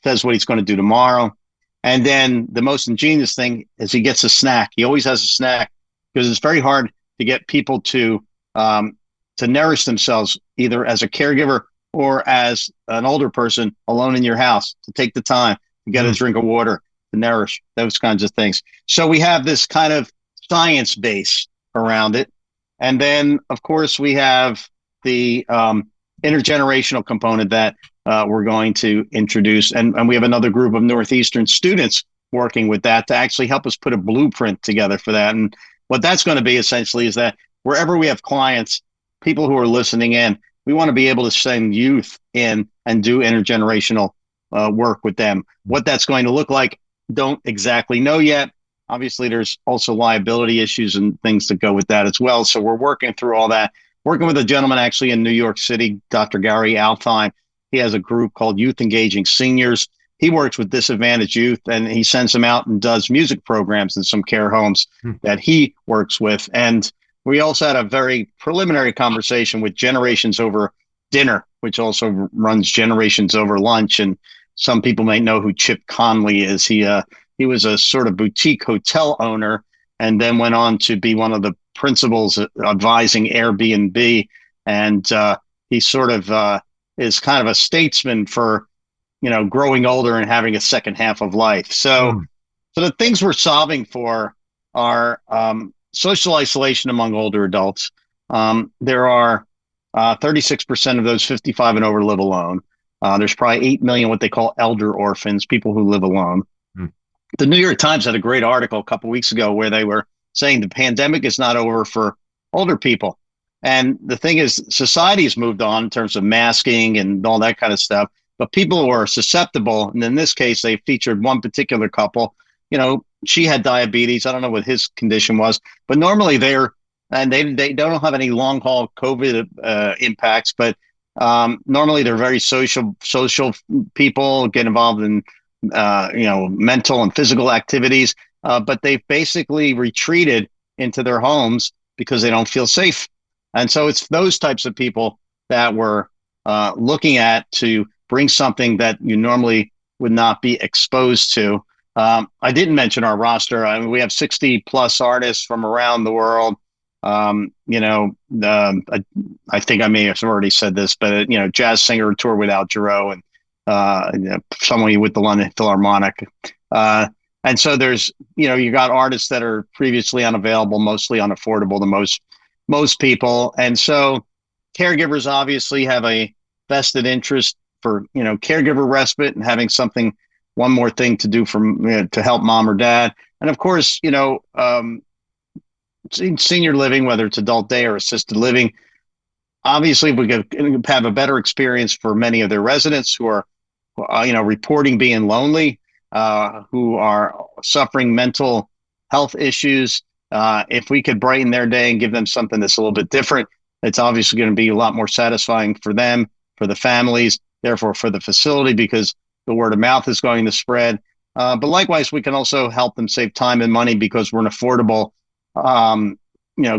says what he's going to do tomorrow. And then the most ingenious thing is he gets a snack. He always has a snack because it's very hard to get people to nourish themselves either as a caregiver or as an older person alone in your house, to take the time to get a drink of water, to nourish, those kinds of things. So we have this kind of science base around it. And then, of course, we have the intergenerational component that we're going to introduce. And we have another group of Northeastern students working with that to actually help us put a blueprint together for that. And what that's going to be essentially is that wherever we have clients, people who are listening in, we want to be able to send youth in and do intergenerational work with them. What that's going to look like, don't exactly know yet. Obviously, there's also liability issues and things that go with that as well. So we're working through all that. Working with a gentleman actually in New York City, Dr. Gary Altheim. He has a group called Youth Engaging Seniors. He works with disadvantaged youth, and he sends them out and does music programs in some care homes that he works with. And we also had a very preliminary conversation with Generations Over Dinner, which also runs Generations Over Lunch. And some people may know who Chip Conley is. He was a sort of boutique hotel owner and then went on to be one of the principals advising Airbnb, and he sort of is kind of a statesman for growing older and having a second half of life. So Mm. so the things we're solving for are social isolation among older adults. There are 36% of those 55 and over live alone. There's probably 8 million what they call elder orphans, people who live alone. Mm. The New York Times had a great article a couple of weeks ago where they were saying the pandemic is not over for older people. And the thing is, society's moved on in terms of masking and all that kind of stuff. But people who are susceptible, and in this case, they featured one particular couple. She had diabetes. I don't know what his condition was, but normally they don't have any long haul COVID impacts, but normally they're very social people, get involved in mental and physical activities, but they've basically retreated into their homes because they don't feel safe. And so it's those types of people that we're looking at to bring something that you normally would not be exposed to. I didn't mention our roster. I mean, we have 60 plus artists from around the world. I think I may have already said this, but jazz singer tour with Al Jarreau, and someone with the London Philharmonic. And so there's, you got artists that are previously unavailable, mostly unaffordable to most people. And so caregivers obviously have a vested interest for, caregiver respite and having one more thing to do to help mom or dad. And of course, senior living, whether it's adult day or assisted living, obviously we could have a better experience for many of their residents who are, reporting being lonely, who are suffering mental health issues. If we could brighten their day and give them something that's a little bit different, it's obviously going to be a lot more satisfying for them, for the families, therefore for the facility, because the word of mouth is going to spread. But likewise, we can also help them save time and money because we're an affordable,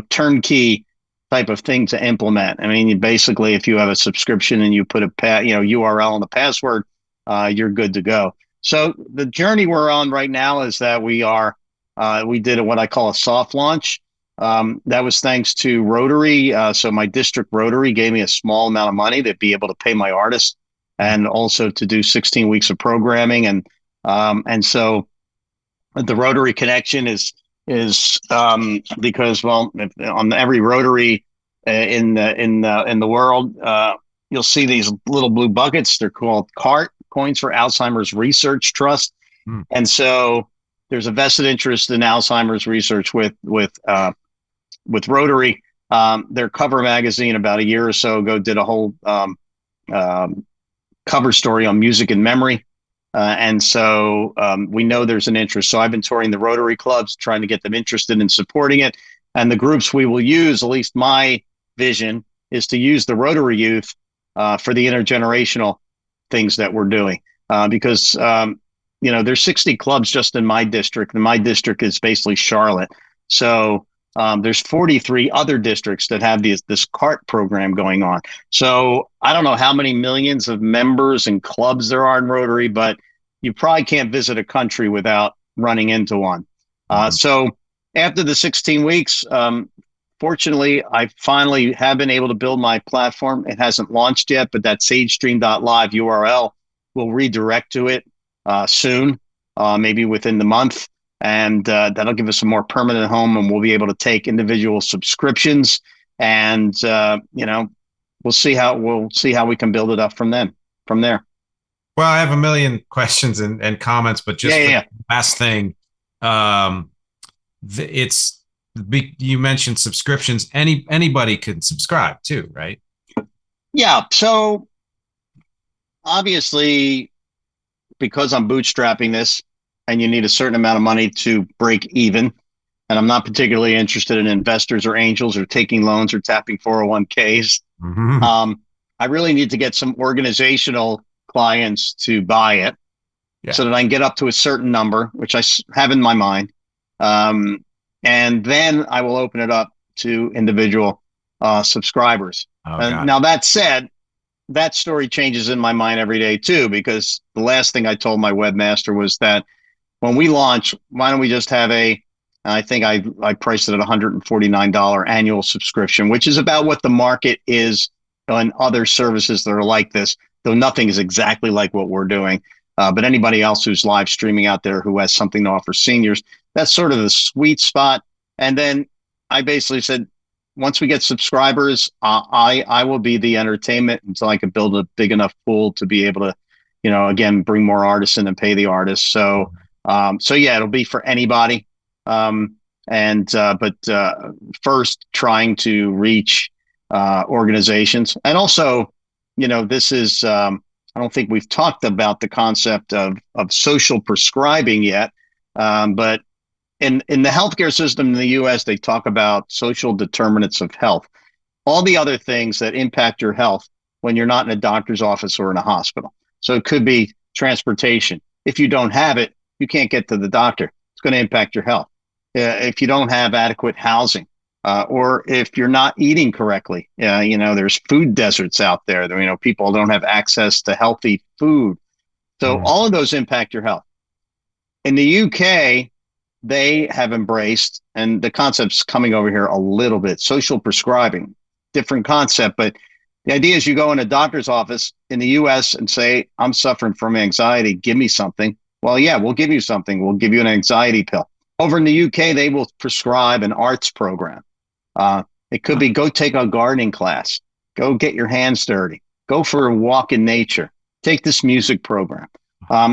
turnkey type of thing to implement. I mean, basically, if you have a subscription and you put a URL and the password, you're good to go. So the journey we're on right now is that we did what I call a soft launch. That was thanks to Rotary. So my district Rotary gave me a small amount of money to be able to pay my artists and also to do 16 weeks of programming. And so the Rotary connection is because, well, on every Rotary in the world, you'll see these little blue buckets. They're called CART, Coins for Alzheimer's Research Trust. Mm. And so there's a vested interest in Alzheimer's research with Rotary. Their cover magazine about a year or so ago did a whole cover story on music and memory. And so we know there's an interest. So I've been touring the Rotary clubs, trying to get them interested in supporting it. And the groups we will use, at least my vision, is to use the Rotary youth for the intergenerational things that we're doing. Because, there's 60 clubs just in my district, and my district is basically Charlotte. So there's 43 other districts that have this CART program going on. So I don't know how many millions of members and clubs there are in Rotary, but you probably can't visit a country without running into one. So after the 16 weeks, fortunately, I finally have been able to build my platform. It hasn't launched yet, but that sagestream.live URL will redirect to it soon, maybe within the month. And that'll give us a more permanent home, and we'll be able to take individual subscriptions, and we'll see how we can build it up from there. Well, I have a million questions and comments, but just the last thing, you mentioned subscriptions. Anybody can subscribe too, right? Yeah. So obviously, because I'm bootstrapping this, and you need a certain amount of money to break even, and I'm not particularly interested in investors or angels or taking loans or tapping 401ks. Mm-hmm. I really need to get some organizational clients to buy it, so that I can get up to a certain number, which I have in my mind. And then I will open it up to individual subscribers. Now, that said, that story changes in my mind every day too, because the last thing I told my webmaster was that when we launch, why don't we just have a And I think I priced it at $149 annual subscription, which is about what the market is on other services that are like this, though nothing is exactly like what we're doing. But anybody else who's live streaming out there who has something to offer seniors, that's sort of the sweet spot. And then I basically said, once we get subscribers, I will be the entertainment until I can build a big enough pool to be able to, again, bring more artists in and pay the artists. So yeah, it'll be for anybody. But first trying to reach organizations, and also, this is I don't think we've talked about the concept of social prescribing yet, but in the healthcare system in the U.S., they talk about social determinants of health, all the other things that impact your health when you're not in a doctor's office or in a hospital. So it could be transportation. If you don't have it, you can't get to the doctor. It's going to impact your health. If you don't have adequate housing, or if you're not eating correctly, there's food deserts out there. People don't have access to healthy food. So all of those impact your health. In the UK, they have embraced, and the concept's coming over here a little bit, social prescribing, different concept. But the idea is you go in a doctor's office in the US and say, I'm suffering from anxiety. Give me something. Well, yeah, we'll give you something. We'll give you an anxiety pill. Over in the UK, they will prescribe an arts program. It could be go take a gardening class, go get your hands dirty, go for a walk in nature, take this music program.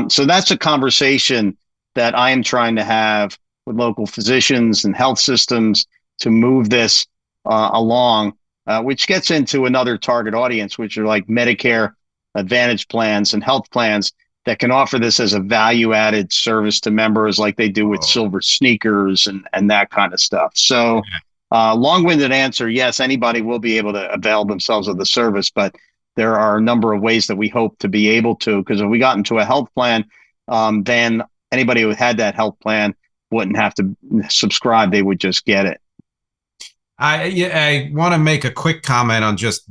So that's a conversation that I am trying to have with local physicians and health systems to move this along, which gets into another target audience, which are like Medicare Advantage plans and health plans that can offer this as a value-added service to members like they do with silver sneakers and that kind of stuff. So long-winded answer, yes, anybody will be able to avail themselves of the service, but there are a number of ways that we hope to be able to, because if we got into a health plan, then anybody who had that health plan wouldn't have to subscribe. They would just get it. I want to make a quick comment on just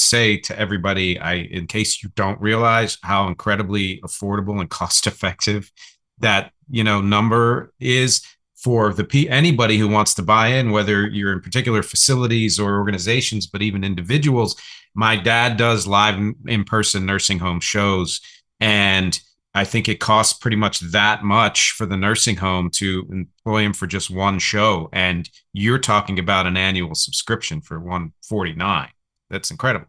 say to everybody, in case you don't realize how incredibly affordable and cost effective that number is for anybody who wants to buy in, whether you're in particular facilities or organizations, but even individuals. My dad does live in-person nursing home shows, and I think it costs pretty much that much for the nursing home to employ him for just one show. And you're talking about an annual subscription for $149. That's incredible.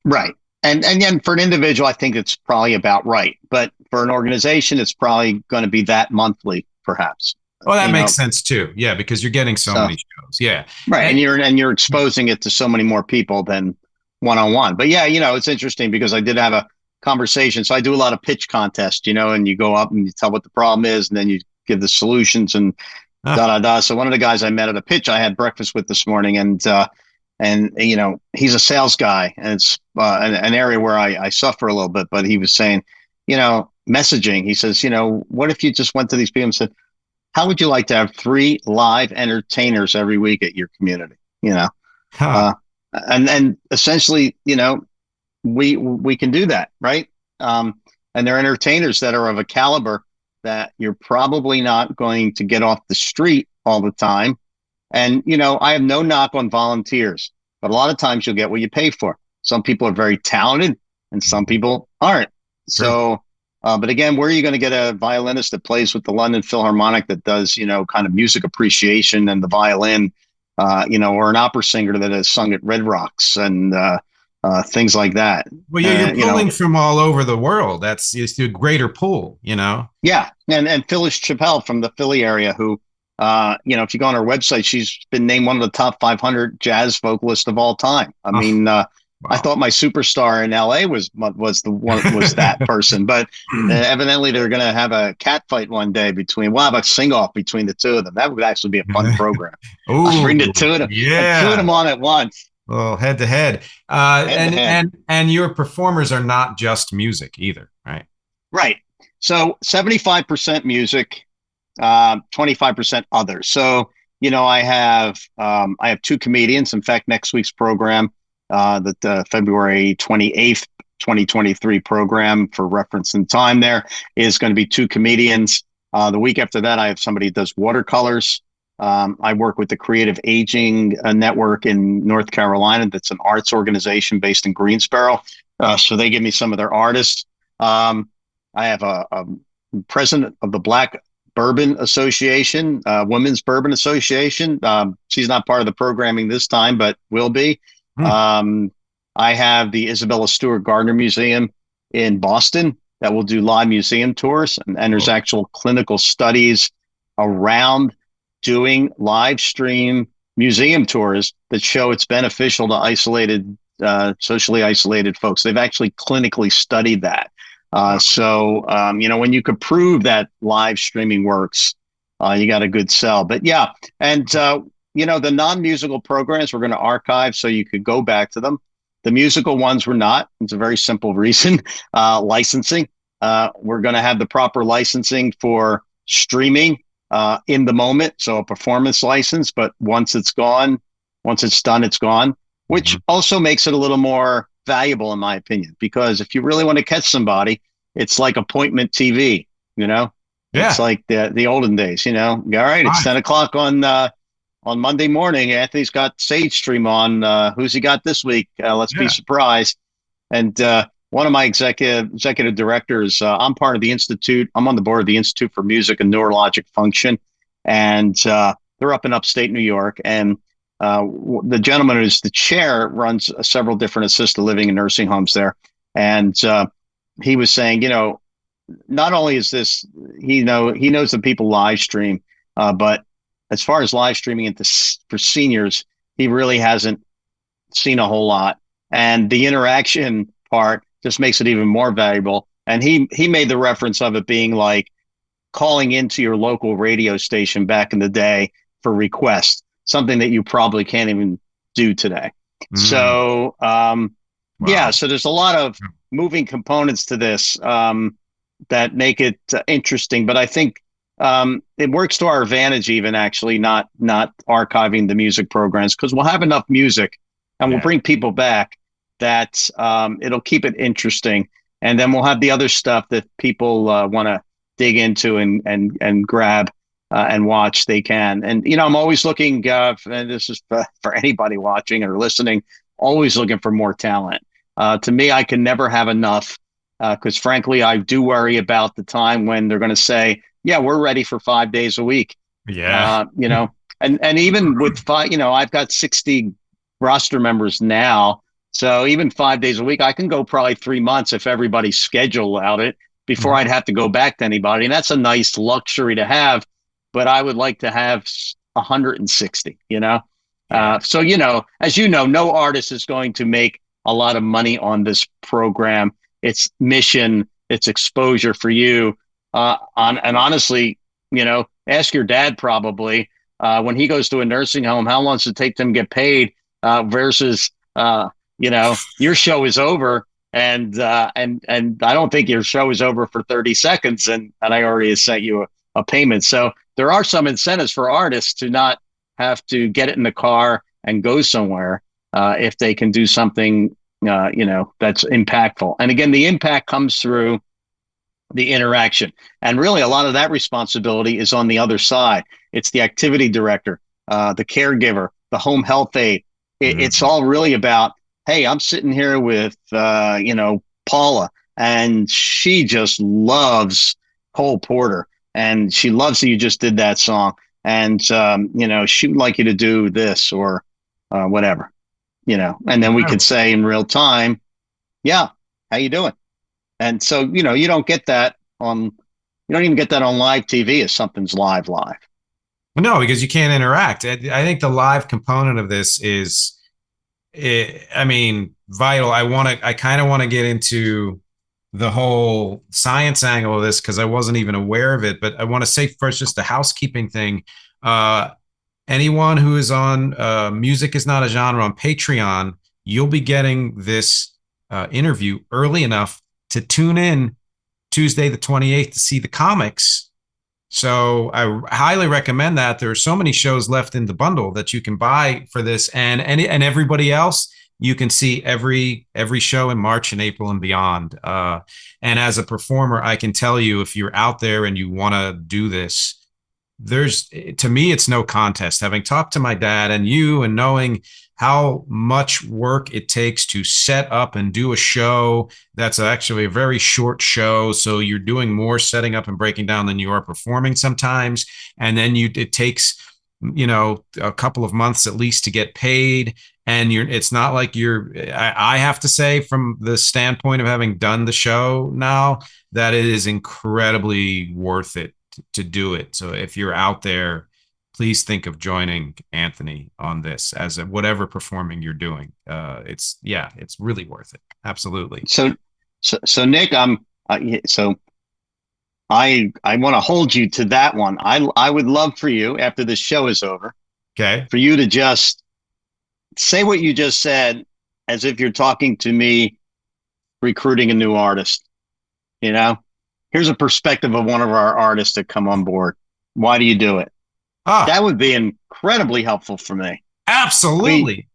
Right. And then for an individual, I think it's probably about right. But for an organization, it's probably going to be that monthly, perhaps. Well, that makes sense too. Yeah, because you're getting so many shows. Yeah. Right. And you're exposing it to so many more people than one-on-one. But yeah, it's interesting because I did have a conversation. So I do a lot of pitch contests, and you go up and you tell what the problem is, and then you give the solutions and So one of the guys I met at a pitch I had breakfast with this morning, and he's a sales guy, and it's an area where I suffer a little bit, but he was saying, messaging. He says, what if you just went to these people and said, how would you like to have 3 live entertainers every week at your community? And essentially, we can do that, right? And they're entertainers that are of a caliber that you're probably not going to get off the street all the time. And, I have no knock on volunteers, but a lot of times you'll get what you pay for. Some people are very talented and some people aren't. True. So, but again, where are you going to get a violinist that plays with the London Philharmonic that does, kind of music appreciation and the violin, or an opera singer that has sung at Red Rocks and, things like that. Well, you're pulling from all over the world. It's a greater pool, Yeah. And Phyllis Chappell from the Philly area, who, if you go on her website, she's been named one of the top 500 jazz vocalists of all time. I mean, wow. I thought my superstar in LA was that person, but evidently they're going to have a cat fight one day we'll have a sing off between the two of them. That would actually be a fun program. I'll bring the two of them, two of them on at once. Well, head to head. And your performers are not just music either, right? Right. So 75% music, 25% others. So, I have 2 comedians. In fact, next week's program, the February 28th, 2023 program, for reference in time, there is going to be 2 comedians. The week after that, I have somebody who does watercolors. I work with the Creative Aging Network in North Carolina. That's an arts organization based in Greensboro. So they give me some of their artists. I have a president of the Black Bourbon Association, Women's Bourbon Association. She's not part of the programming this time, but will be. Hmm. I have the Isabella Stewart Gardner Museum in Boston that will do live museum tours, and there's actual clinical studies around doing live stream museum tours that show it's beneficial to socially isolated folks. They've actually clinically studied that. When you could prove that live streaming works, you got a good sell. But yeah, and the non-musical programs we're going to archive so you could go back to them. The musical ones were not. It's a very simple reason. Licensing. We're going to have the proper licensing for streaming in the moment. So a performance license, but once it's done, it's gone, which also makes it a little more valuable in my opinion, because if you really want to catch somebody, it's like appointment TV, Yeah. It's like the olden days, All right, it's 10 o'clock on Monday morning. Anthony's got Sage Stream on. Who's he got this week? Let's be surprised. And one of my executive directors, I'm part of the Institute. I'm on the board of the Institute for Music and Neurologic Function. And they're up in upstate New York. And the gentleman who's the chair runs several different assisted living and nursing homes there. And he was saying, not only is this, he knows that people live stream, but as far as live streaming for seniors, he really hasn't seen a whole lot. And the interaction part just makes it even more valuable. And he made the reference of it being like calling into your local radio station back in the day for requests, something that you probably can't even do today. So, so there's a lot of moving components to this that make it interesting. But I think it works to our advantage, even actually not archiving the music programs, because we'll have enough music and we'll bring people back that it'll keep it interesting. And then we'll have the other stuff that people want to dig into and grab and watch. They can. And, I'm always looking, and this is for anybody watching or listening, always looking for more talent. To me, I can never have enough because frankly, I do worry about the time when they're going to say, yeah, we're ready for 5 days a week. Yeah. And even with I've got 60 roster members now. So even 5 days a week, I can go probably 3 months if everybody's schedule allowed it before I'd have to go back to anybody. And that's a nice luxury to have, but I would like to have 160, So, as no artist is going to make a lot of money on this program. It's mission, it's exposure for you. And honestly, ask your dad probably when he goes to a nursing home, how long does it take them to get paid versus, your show is over. And I don't think your show is over for 30 seconds. And I already sent you a payment. So there are some incentives for artists to not have to get it in the car and go somewhere if they can do something, that's impactful. And again, the impact comes through the interaction. And really, a lot of that responsibility is on the other side. It's the activity director, the caregiver, the home health aide. It's all really about, hey, I'm sitting here with, Paula, and she just loves Cole Porter. And she loves that you just did that song. And, she would like you to do this or whatever, and then we could say in real time, yeah, how you doing? And so, you don't get that you don't even get that on live TV if something's live. No, because you can't interact. I think the live component of this is, vital. I kind of want to get into the whole science angle of this because I wasn't even aware of it. But I want to say first, just the housekeeping thing. Anyone who is on Music Is Not a Genre on Patreon, you'll be getting this interview early enough to tune in Tuesday the 28th to see the comics. So I highly recommend that. There are so many shows left in the bundle that you can buy for this, and everybody else, you can see every show in March and April and beyond. And as a performer, I can tell you, if you're out there and you want to do this, there's, to me, it's no contest. Having talked to my dad and you, and knowing how much work it takes to set up and do a show that's actually a very short show, so you're doing more setting up and breaking down than you are performing sometimes, and then it takes, a couple of months at least to get paid. And it's not like I have to say, from the standpoint of having done the show now, that it is incredibly worth it to do it. So if you're out there, please think of joining Anthony on this, as a, whatever performing you're doing. It's really worth it. Absolutely. So Nick, so I want to hold you to that one. I would love for you, after this show is over, okay, for you to just say what you just said, as if you're talking to me recruiting a new artist. Here's a perspective of one of our artists that come on board. Why do you do it? That would be incredibly helpful for me. Absolutely.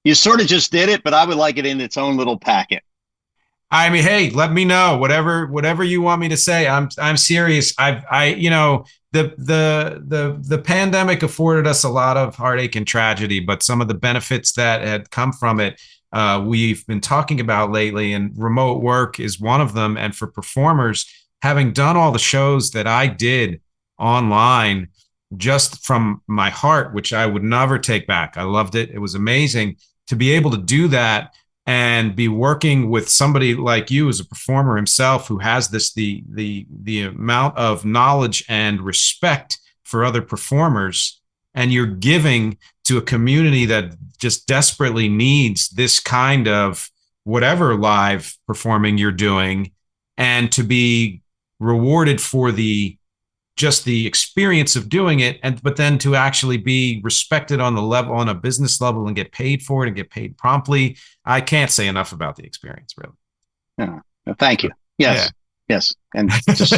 You sort of just did it, but I would like it in its own little packet. I mean, hey, let me know whatever you want me to say. I'm serious. The pandemic afforded us a lot of heartache and tragedy, but some of the benefits that had come from it, we've been talking about lately, and remote work is one of them. And for performers, having done all the shows that I did online, just from my heart, which I would never take back. I loved it. It was amazing to be able to do that and be working with somebody like you as a performer himself, who has the amount of knowledge and respect for other performers, and you're giving to a community that just desperately needs this kind of whatever live performing you're doing, and to be rewarded for the experience of doing it, but then to actually be respected on the level, on a business level, and get paid for it, and get paid promptly. I can't say enough about the experience, really. Yeah. Thank you. Yes. Yeah. Yes. And just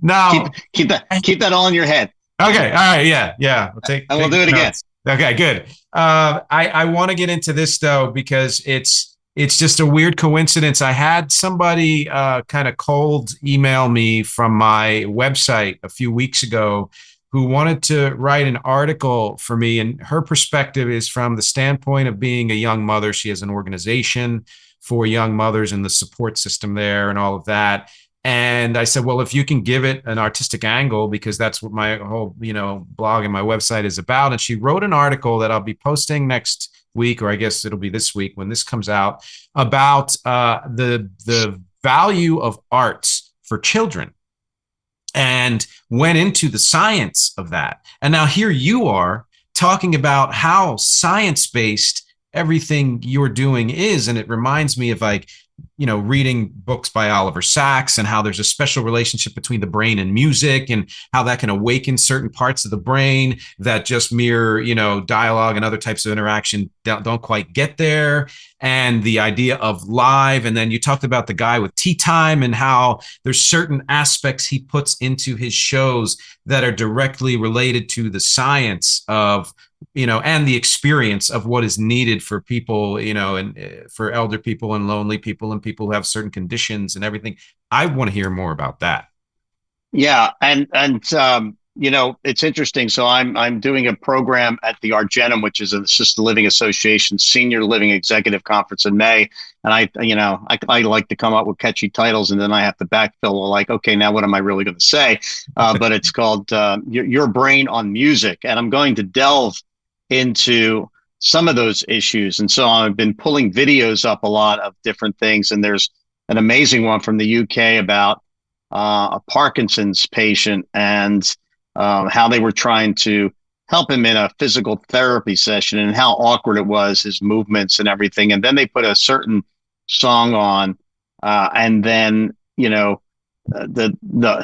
now keep that all in your head. Okay. All right. Yeah. We'll do it again. Okay, good. I want to get into this though, because it's just a weird coincidence. I had somebody kind of cold email me from my website a few weeks ago, who wanted to write an article for me. And her perspective is from the standpoint of being a young mother. She has an organization for young mothers and the support system there and all of that. And I said, well, if you can give it an artistic angle, because that's what my whole, blog and my website is about. And she wrote an article that I'll be posting next week, or I guess it'll be this week when this comes out, about the value of arts for children, and went into the science of that. And now here you are talking about how science-based everything you're doing is. And it reminds me of, like, reading books by Oliver Sacks, and how there's a special relationship between the brain and music, and how that can awaken certain parts of the brain that just mere, dialogue and other types of interaction don't quite get there. And the idea of live. And then you talked about the guy with Tea Time, and how there's certain aspects he puts into his shows that are directly related to the science of, and the experience of what is needed for people, and for elder people and lonely people and people who have certain conditions and everything. I want to hear more about that. Yeah. And it's interesting. So I'm doing a program at the Argenum, which is an Assisted Living Association Senior Living Executive Conference in May. And I like to come up with catchy titles, and then I have to backfill, like, okay, now what am I really going to say? But it's called Your Brain on Music. And I'm going to delve into some of those issues. And so I've been pulling videos up a lot of different things. And there's an amazing one from the UK about a Parkinson's patient, and how they were trying to help him in a physical therapy session, and how awkward it was, his movements and everything. And then they put a certain song on, and then,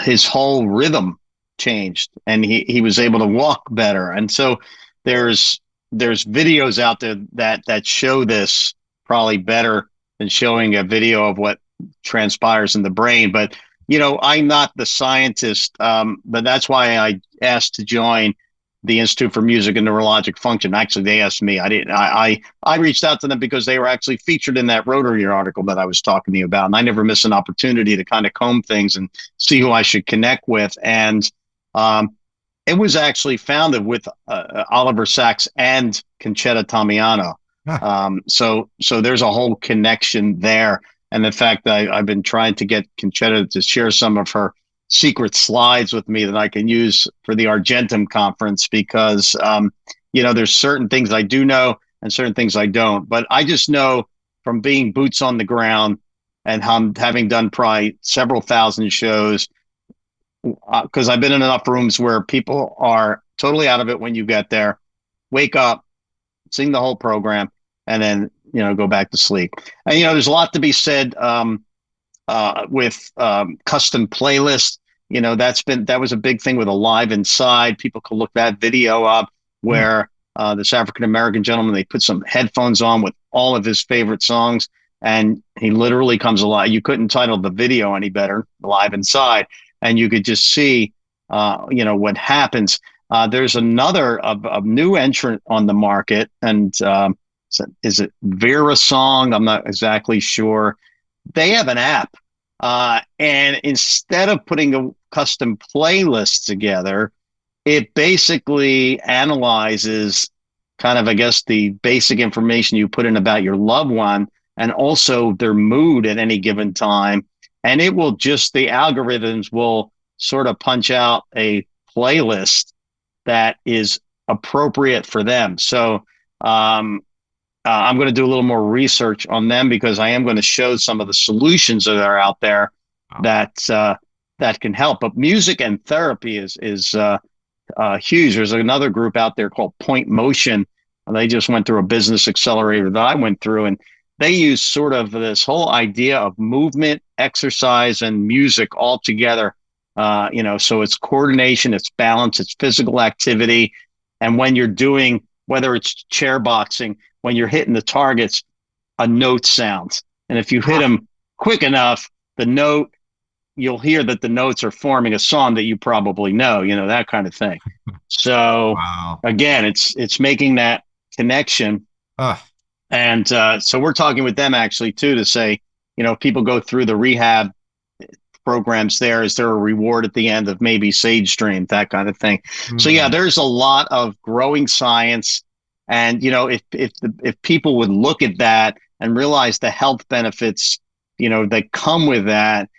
his whole rhythm changed, and he was able to walk better. And so there's videos out there that show this probably better than showing a video of what transpires in the brain. But I'm not the scientist, but that's why I asked to join, the Institute for Music and Neurologic Function. Actually, they asked me. I didn't. I reached out to them because they were actually featured in that Rotary article that I was talking to you about, and I never miss an opportunity to kind of comb things and see who I should connect with. And it was actually founded with Oliver Sacks and Conchetta Tamiano. Huh. So there's a whole connection there. And in fact, I've been trying to get Conchetta to share some of her secret slides with me that I can use for the Argentum conference because, there's certain things I do know and certain things I don't. But I just know from being boots on the ground and having done probably several thousand shows, because I've been in enough rooms where people are totally out of it when you get there, wake up, sing the whole program, and then go back to sleep. And there's a lot to be said with custom playlists. That was a big thing with Alive Inside. People could look that video up where this African American gentleman, they put some headphones on with all of his favorite songs, and he literally comes alive. You couldn't title the video any better, Alive Inside, and you could just see what happens. There's another a new entrant on the market, and is it Vera Song? I'm not exactly sure. They have an app, and instead of putting a custom playlist together, it basically analyzes kind of, I guess, the basic information you put in about your loved one and also their mood at any given time. And it will the algorithms will sort of punch out a playlist that is appropriate for them. So I'm going to do a little more research on them because I am going to show some of the solutions that are out there that can help. But music and therapy is huge. There's another group out there called Point Motion. They just went through a business accelerator that I went through, and they use sort of this whole idea of movement, exercise, and music all together. So it's coordination, it's balance, it's physical activity. And when you're doing, whether it's chair boxing, when you're hitting the targets, a note sounds. And if you hit them quick enough, you'll hear that the notes are forming a song that you probably know, that kind of thing. So again, it's making that connection. And so we're talking with them actually too, to say, people go through the rehab programs there. Is there a reward at the end of maybe Sage Stream, that kind of thing? So yeah, there's a lot of growing science. And, if people would look at that and realize the health benefits, that come with that,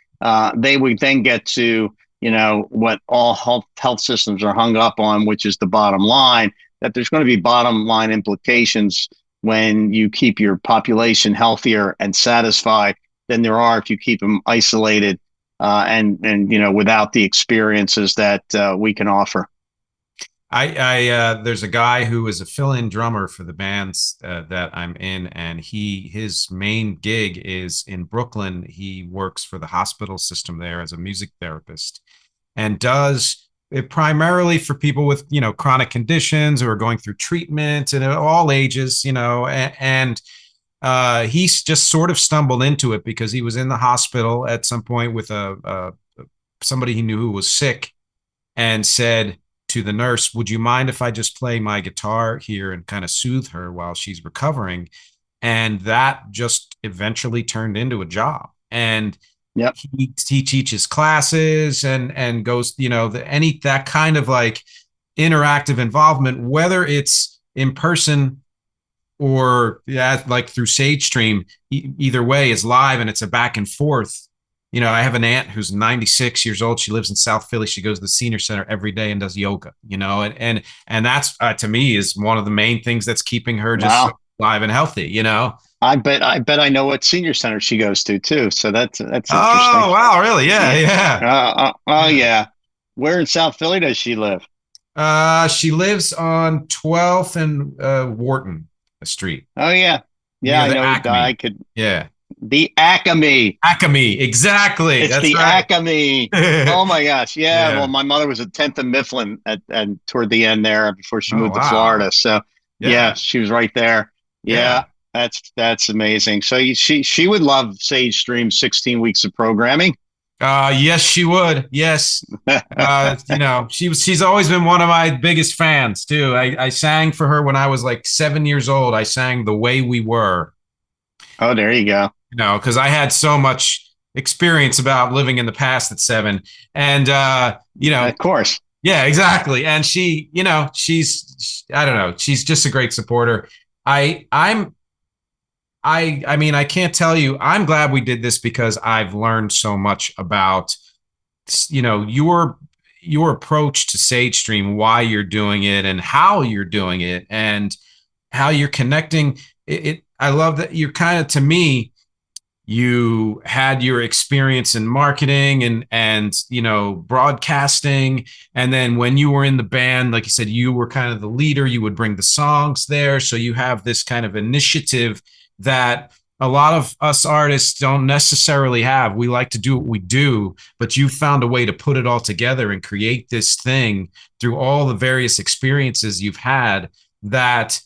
they would then get to, what all health systems are hung up on, which is the bottom line, that there's going to be bottom line implications when you keep your population healthier and satisfied than there are if you keep them isolated and without the experiences that we can offer. There's a guy who is a fill-in drummer for the bands that I'm in, and his main gig is in Brooklyn. He works for the hospital system there as a music therapist, and does it primarily for people with chronic conditions who are going through treatment and at all ages. And he's just sort of stumbled into it because he was in the hospital at some point with somebody he knew who was sick, and said to the nurse, "Would you mind if I just play my guitar here and kind of soothe her while she's recovering?" And that just eventually turned into a job. And he teaches classes and goes, that kind of like interactive involvement, whether it's in person or like through Sage Stream, either way is live, and it's a back and forth. I have an aunt who's 96 years old. She lives in South Philly. She goes to the senior center every day and does yoga, and that's to me is one of the main things that's keeping her just alive and healthy, I bet I know what senior center she goes to too. So that's interesting. Oh, wow. Really? Yeah. Yeah. Where in South Philly does she live? She lives on 12th and Wharton Street. Oh yeah. Yeah. I know. I could. Yeah. The Acme. Acme, exactly. It's That's the right. Acme. Oh my gosh. Yeah. Well, my mother was at 10th and Mifflin and toward the end there before she moved to Florida. So yeah, she was right there. Yeah. That's amazing. So she would love Sage Stream's 16 weeks of programming. Yes, she would. Yes. She's always been one of my biggest fans too. I sang for her when I was like 7 years old. I sang "The Way We Were," Oh, there you go. because I had so much experience about living in the past at 7. And, Of course. yeah, exactly. And I don't know, she's just a great supporter. I, I'm, I mean, I can't tell you, I'm glad we did this because I've learned so much about, your approach to Sage Stream, why you're doing it and how you're doing it and how you're connecting it. I love that you're kind of, to me, you had your experience in marketing and broadcasting, and then when you were in the band, like you said, you were kind of the leader. You would bring the songs there, so you have this kind of initiative that a lot of us artists don't necessarily have. We like to do what we do, but you found a way to put it all together and create this thing through all the various experiences you've had. That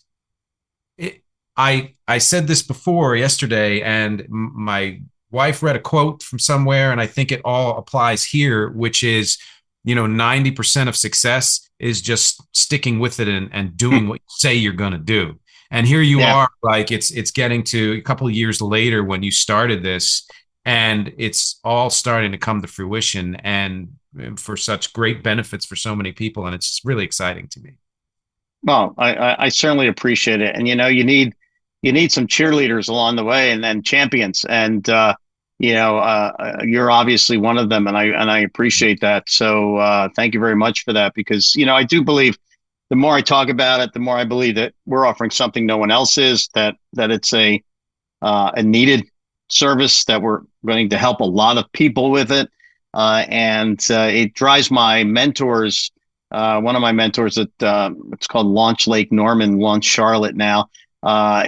it, I said this before yesterday, and my wife read a quote from somewhere, and I think it all applies here, which is, 90% of success is just sticking with it and doing what you say you're going to do. And here you Yeah. are, like it's getting to a couple of years later when you started this, and it's all starting to come to fruition and for such great benefits for so many people, and it's really exciting to me. Well, I certainly appreciate it, and you need some cheerleaders along the way, and then champions, and you're obviously one of them, and I appreciate that. So thank you very much for that, because I do believe the more I talk about it, the more I believe that we're offering something no one else is. That it's a needed service, that we're going to help a lot of people with it, and it drives my mentors. One of my mentors at it's called Launch Lake Norman, Launch Charlotte now.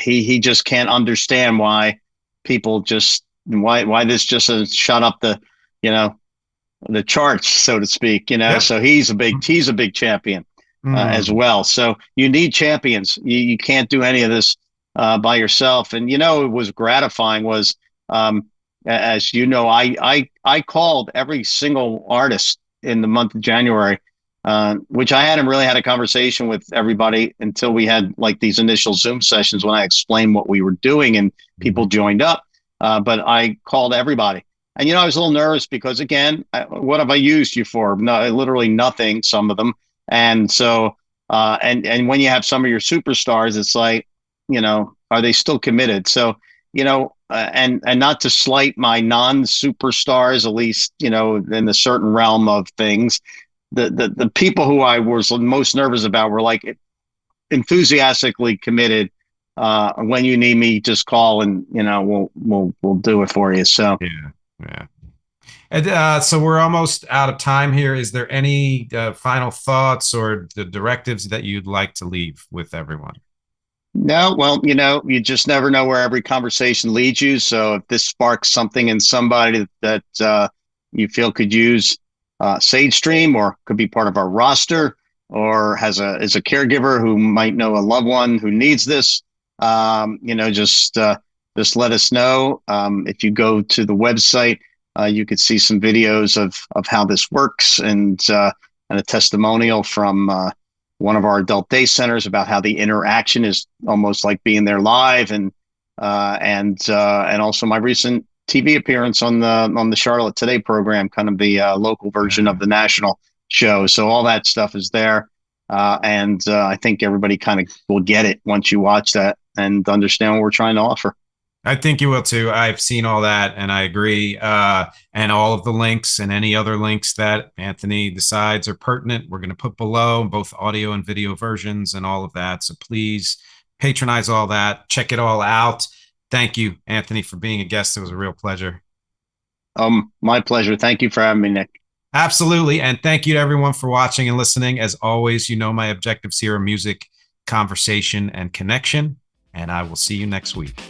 He just can't understand why people just why this just shut up the charts, so to speak. Yep. So he's a big champion as Mm. well. So you need champions. You can't do any of this by yourself. And it was gratifying was, as you know, I called every single artist in the month of January, which I hadn't really had a conversation with everybody until we had like these initial Zoom sessions when I explained what we were doing and people joined up. But I called everybody. And I was a little nervous because, again, what have I used you for? No, literally nothing. Some of them, and so and when you have some of your superstars, it's like, are they still committed? So and not to slight my non-superstars, at least in a certain realm of things, the people who I was most nervous about were like enthusiastically committed. When you need me, just call, and we'll do it for you. So. Yeah. Yeah. And, so we're almost out of time here. Is there any final thoughts or the directives that you'd like to leave with everyone? No, well, you just never know where every conversation leads you. So if this sparks something in somebody that you feel could use Sage Stream, or could be part of our roster, or is a caregiver who might know a loved one who needs this, just let us know. If you go to the website, you could see some videos of how this works, and a testimonial from one of our adult day centers about how the interaction is almost like being there live, and also my recent TV appearance on the Charlotte Today program, kind of the local version of the national show. So all that stuff is there, and I think everybody kind of will get it once you watch that and understand what we're trying to offer. I think you will too. I've seen all that and I agree. And all of the links and any other links that Anthony decides are pertinent, we're going to put below, both audio and video versions and all of that. So please patronize all that. Check it all out. Thank you, Anthony, for being a guest. It was a real pleasure. My pleasure. Thank you for having me, Nick. Absolutely. And thank you to everyone for watching and listening. As always, my objectives here are music, conversation, and connection. And I will see you next week.